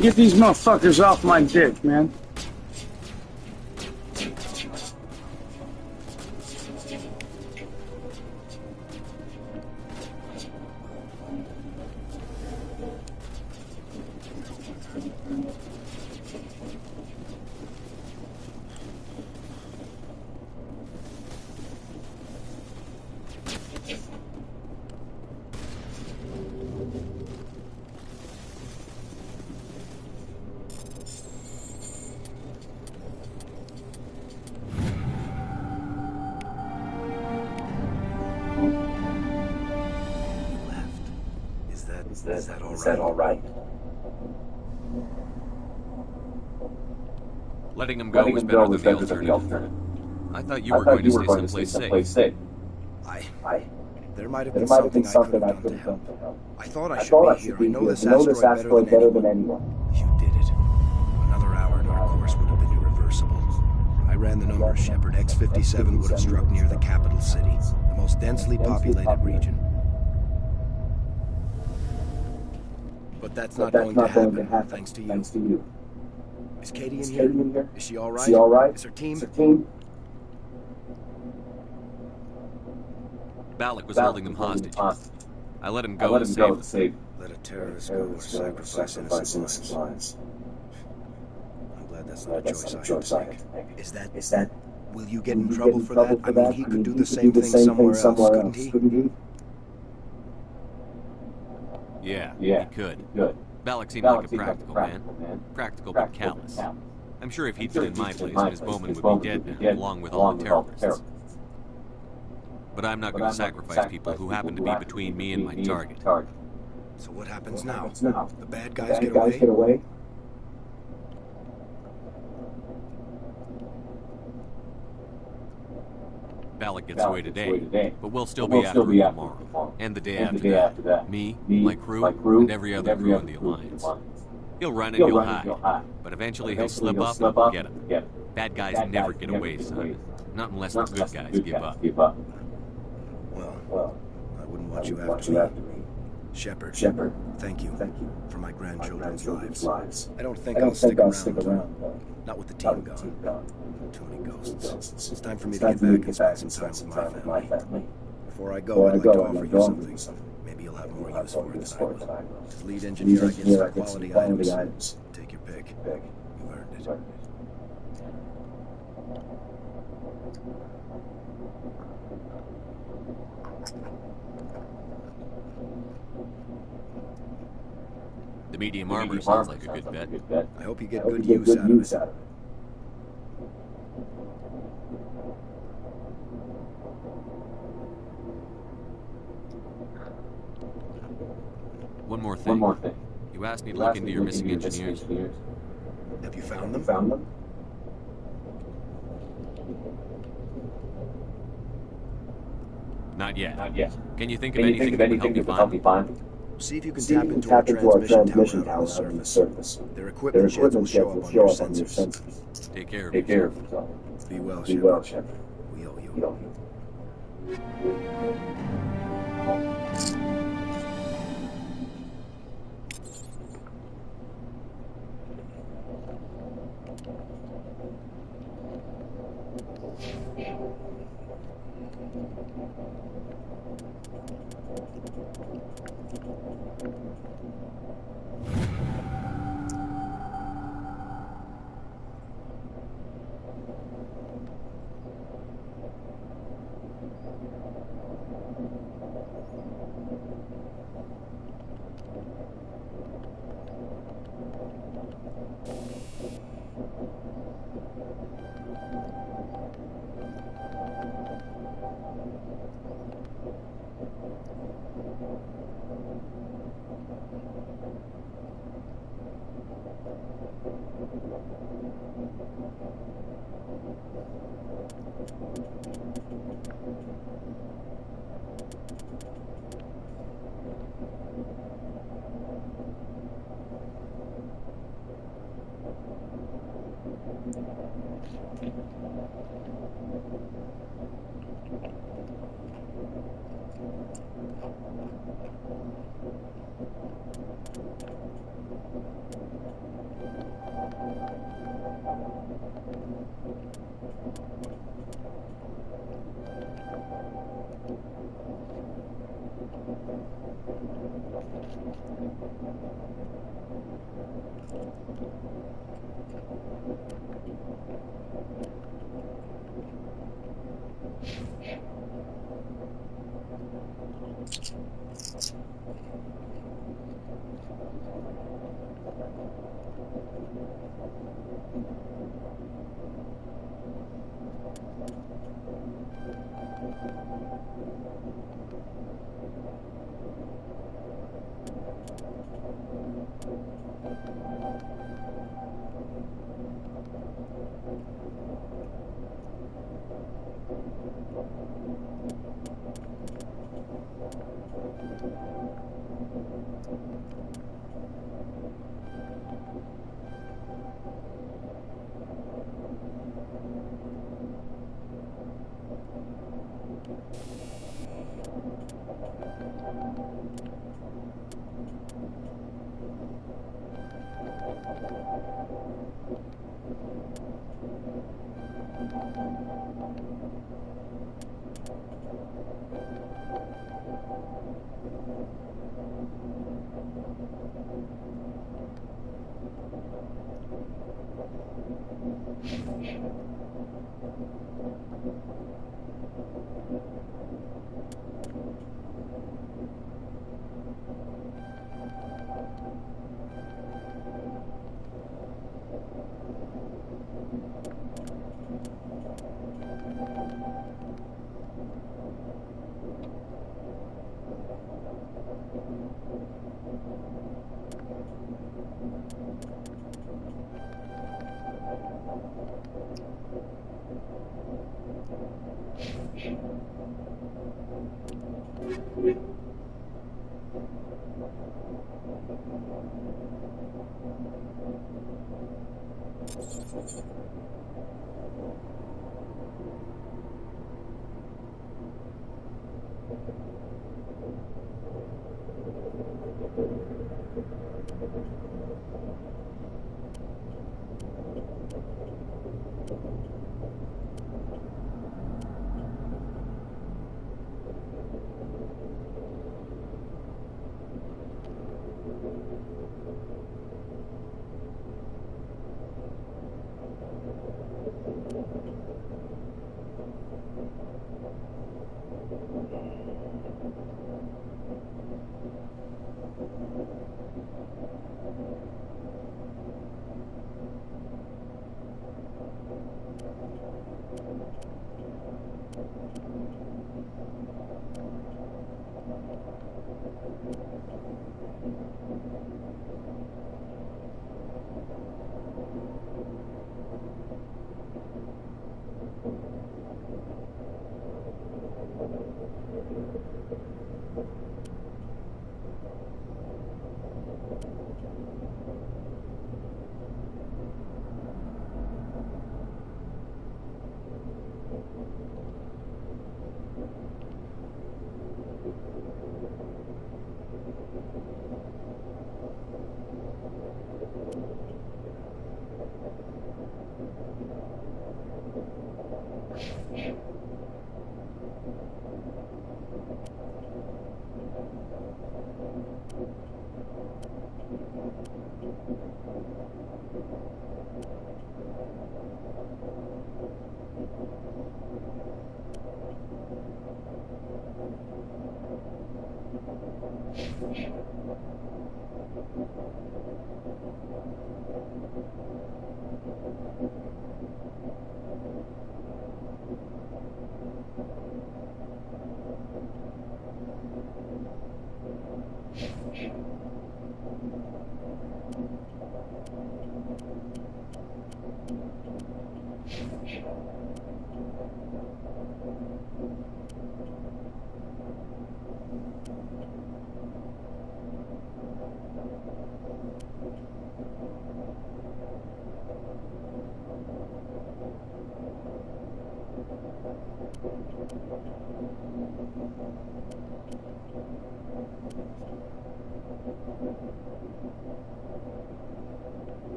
Get these motherfuckers off my dick, man.
Is that all right? Letting him go was better than the alternative. I thought you were going to stay someplace safe.
There might have been something I could have done to help. I thought I should be here. I know this asteroid better than anyone. You did it. Another hour and our course would have been irreversible. I ran the numbers, Shepard. X-57 would have struck near the capital city, the most densely populated region. But that's not going to happen, thanks to you. Is Katie in here? Is she all right? Is her team?
Balak was holding them hostage. I let him go to save them.
Let a terrorist go or sacrifice innocent lives. I'm glad that's not a choice I have to make. Is that... Will you get in trouble for that? I mean, he could do the same thing somewhere else, couldn't he?
Yeah, he could. Balak seemed like a practical man. Practical but callous. I'm sure if he'd been in my place, Miss Bowman would be dead now, along with all the terrorists. But I'm not going to sacrifice people who happen to be between me and my target.
So what happens now? The bad guys get away?
Balak gets away today, but we'll still be after him tomorrow. And the day after that. Me, my crew, and every other crew in the Alliance. He'll run and he'll hide, but eventually he'll slip up and we'll get him. Bad guys never get away, son. Not unless the good guys give up.
Well, I wouldn't want you after me. Shepard, thank you for my grandchildren's lives. I don't think I'll stick around. Not with the team gone. Too many ghosts. It's time for me to get back and spend some time with my family. Before I go, I'd like to offer you something. Maybe you'll have more use for it than I will. As lead engineer, I get some quality items. Take your pick. You've earned it.
The medium armor sounds like a good bet.
I hope you get good use out of it.
One more thing. You asked me to look into your missing engineers.
Have you found them?
Not yet. Can you think of anything that would help me find them?
See if you can tap into our transmission tower on the surface. Their equipment sheds will show up on your sensors.
Take care of yourself.
Be well, Shepard. We owe you.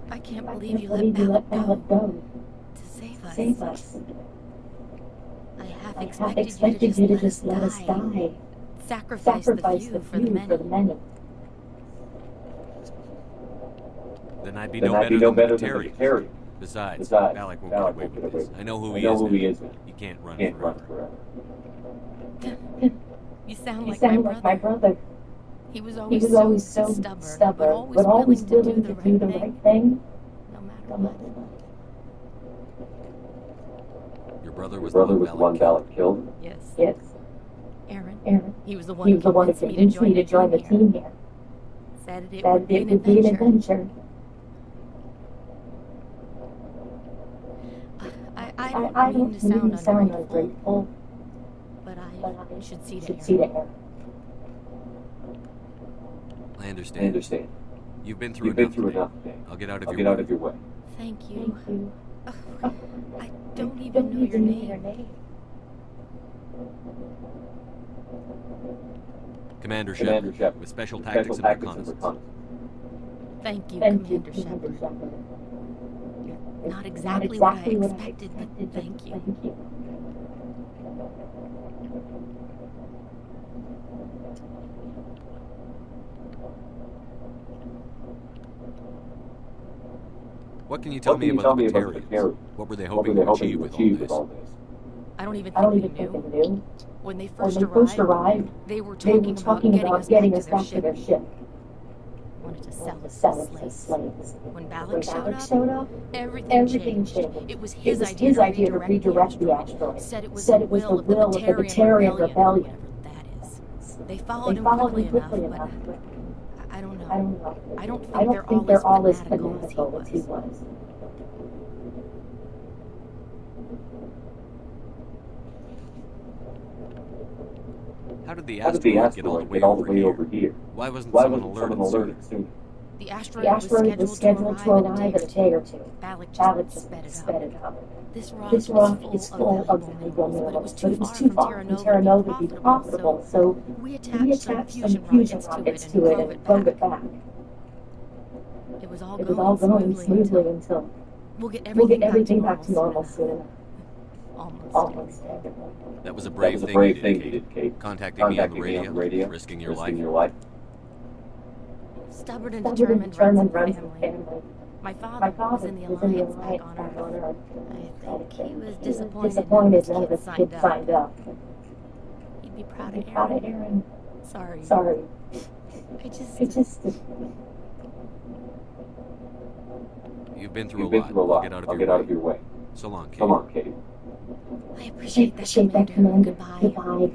I can't believe you let Ballard go to save us. I half expected you to just let us die. Sacrifice the few for the many.
Then I'd be no better than the Batarians. Besides, Balak won't get away with this. I know who he is now. He can't run forever.
You sound like my brother. He was always so stubborn, but always willing to do the right thing, no matter what.
Your brother was the one Balak killed?
Yes. Aaron. He was the one who convinced me to join the team here. Said it would be an adventure. I don't mean to sound ungrateful, but I should see to Aaron.
I understand. You've been through enough today. I'll get out of your way.
Thank you. I don't even know your name.
Commander Shepard, with Special Tactics and Reconnaissance.
Thank you, Commander Shepard. Not exactly what I expected, but thank you.
What can you tell me about the Batarians? What were they hoping to achieve with all this?
I don't even think they knew. When they first arrived, they were talking about getting us back to their ship. Wanted to sell us as slaves. When Balak showed up, everything changed. It was his idea to redirect the asteroid. Said it was the will of the Batarian rebellion, whatever that is. They followed him quickly enough, but I don't know. I don't think they're all as fanatical as he was.
How did the asteroid get all the way over here? Why wasn't someone alerted sooner?
The asteroid was scheduled to arrive in a day or two. Balak just sped it up. This rock is full of valuable minerals, but it was too far from Terra Nova to be profitable, so we attached some fusion rockets to it and drove it back. It was all going smoothly until we'll get everything back to normal soon enough. Almost.
That was a brave thing you did, Kate. Contacting me on the radio, risking your life.
Stubborn and determined runs the family. My father was in the Alliance back on Earth. I think he was disappointed none of his kids signed up. He'd be proud of Aaron. Sorry. I just...
You've been through a lot. I'll get out of your way. So long, Kate.
I appreciate that, Commander. Goodbye.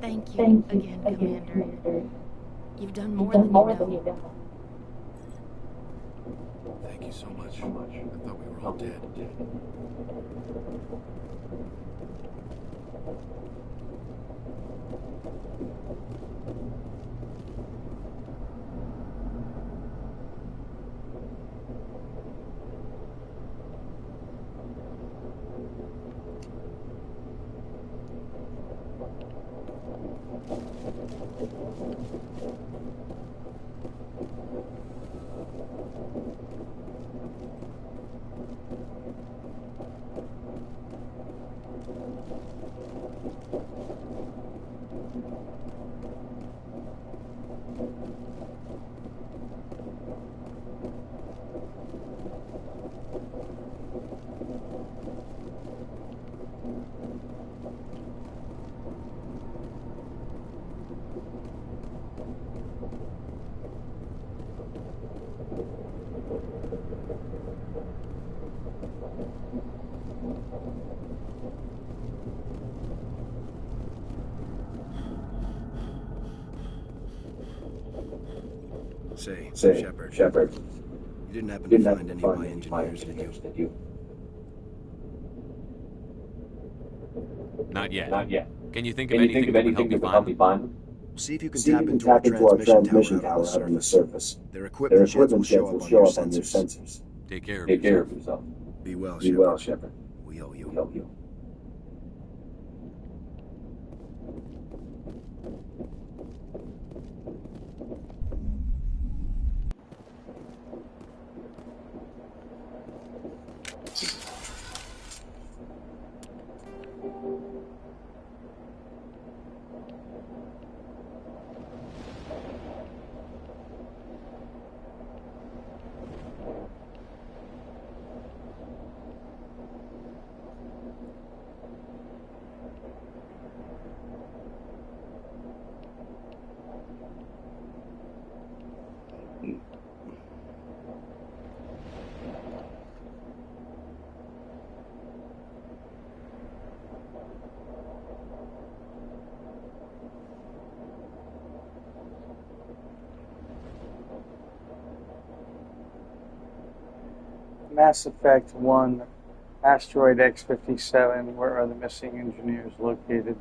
Thank you again, Commander. You've done more than you know.
Thank you so much. I thought we were all dead.
Say,
Shepard.
you didn't happen to find any of my engineers, did you?
Not yet. Can you think
Can
of
you think
anything
of
that would
anything
help me
that would help me
find them?
find them?
See if you can tap into our transmission tower out on the surface. Their equipment sheds will show up on your sensors.
Take care of
Take care
yourself.
of yourself.
Be well,
Be well,
Shepard.
Shepard.
We owe
We
you.
owe you.
Mass Effect 1, Asteroid X-57, where are the missing engineers located?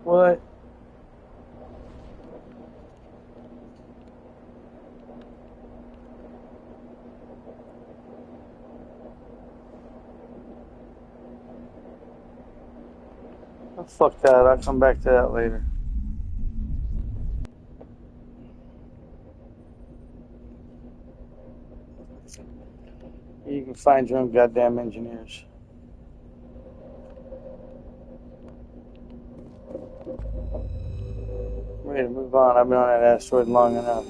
What? Oh, fuck that. I'll come back to that later. You can find your own goddamn engineers. I'm ready to move on. I've been on that asteroid long enough.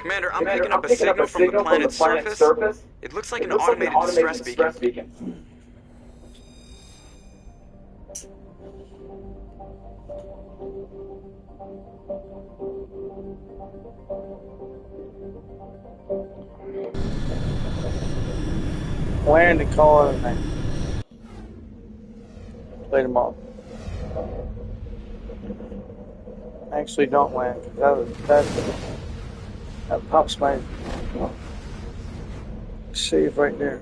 Commander, I'm picking up a signal from the planet's surface. It looks like an automated distress beacon.
Land and call it a night. Play them off. Actually, don't land, because that pops my save right there.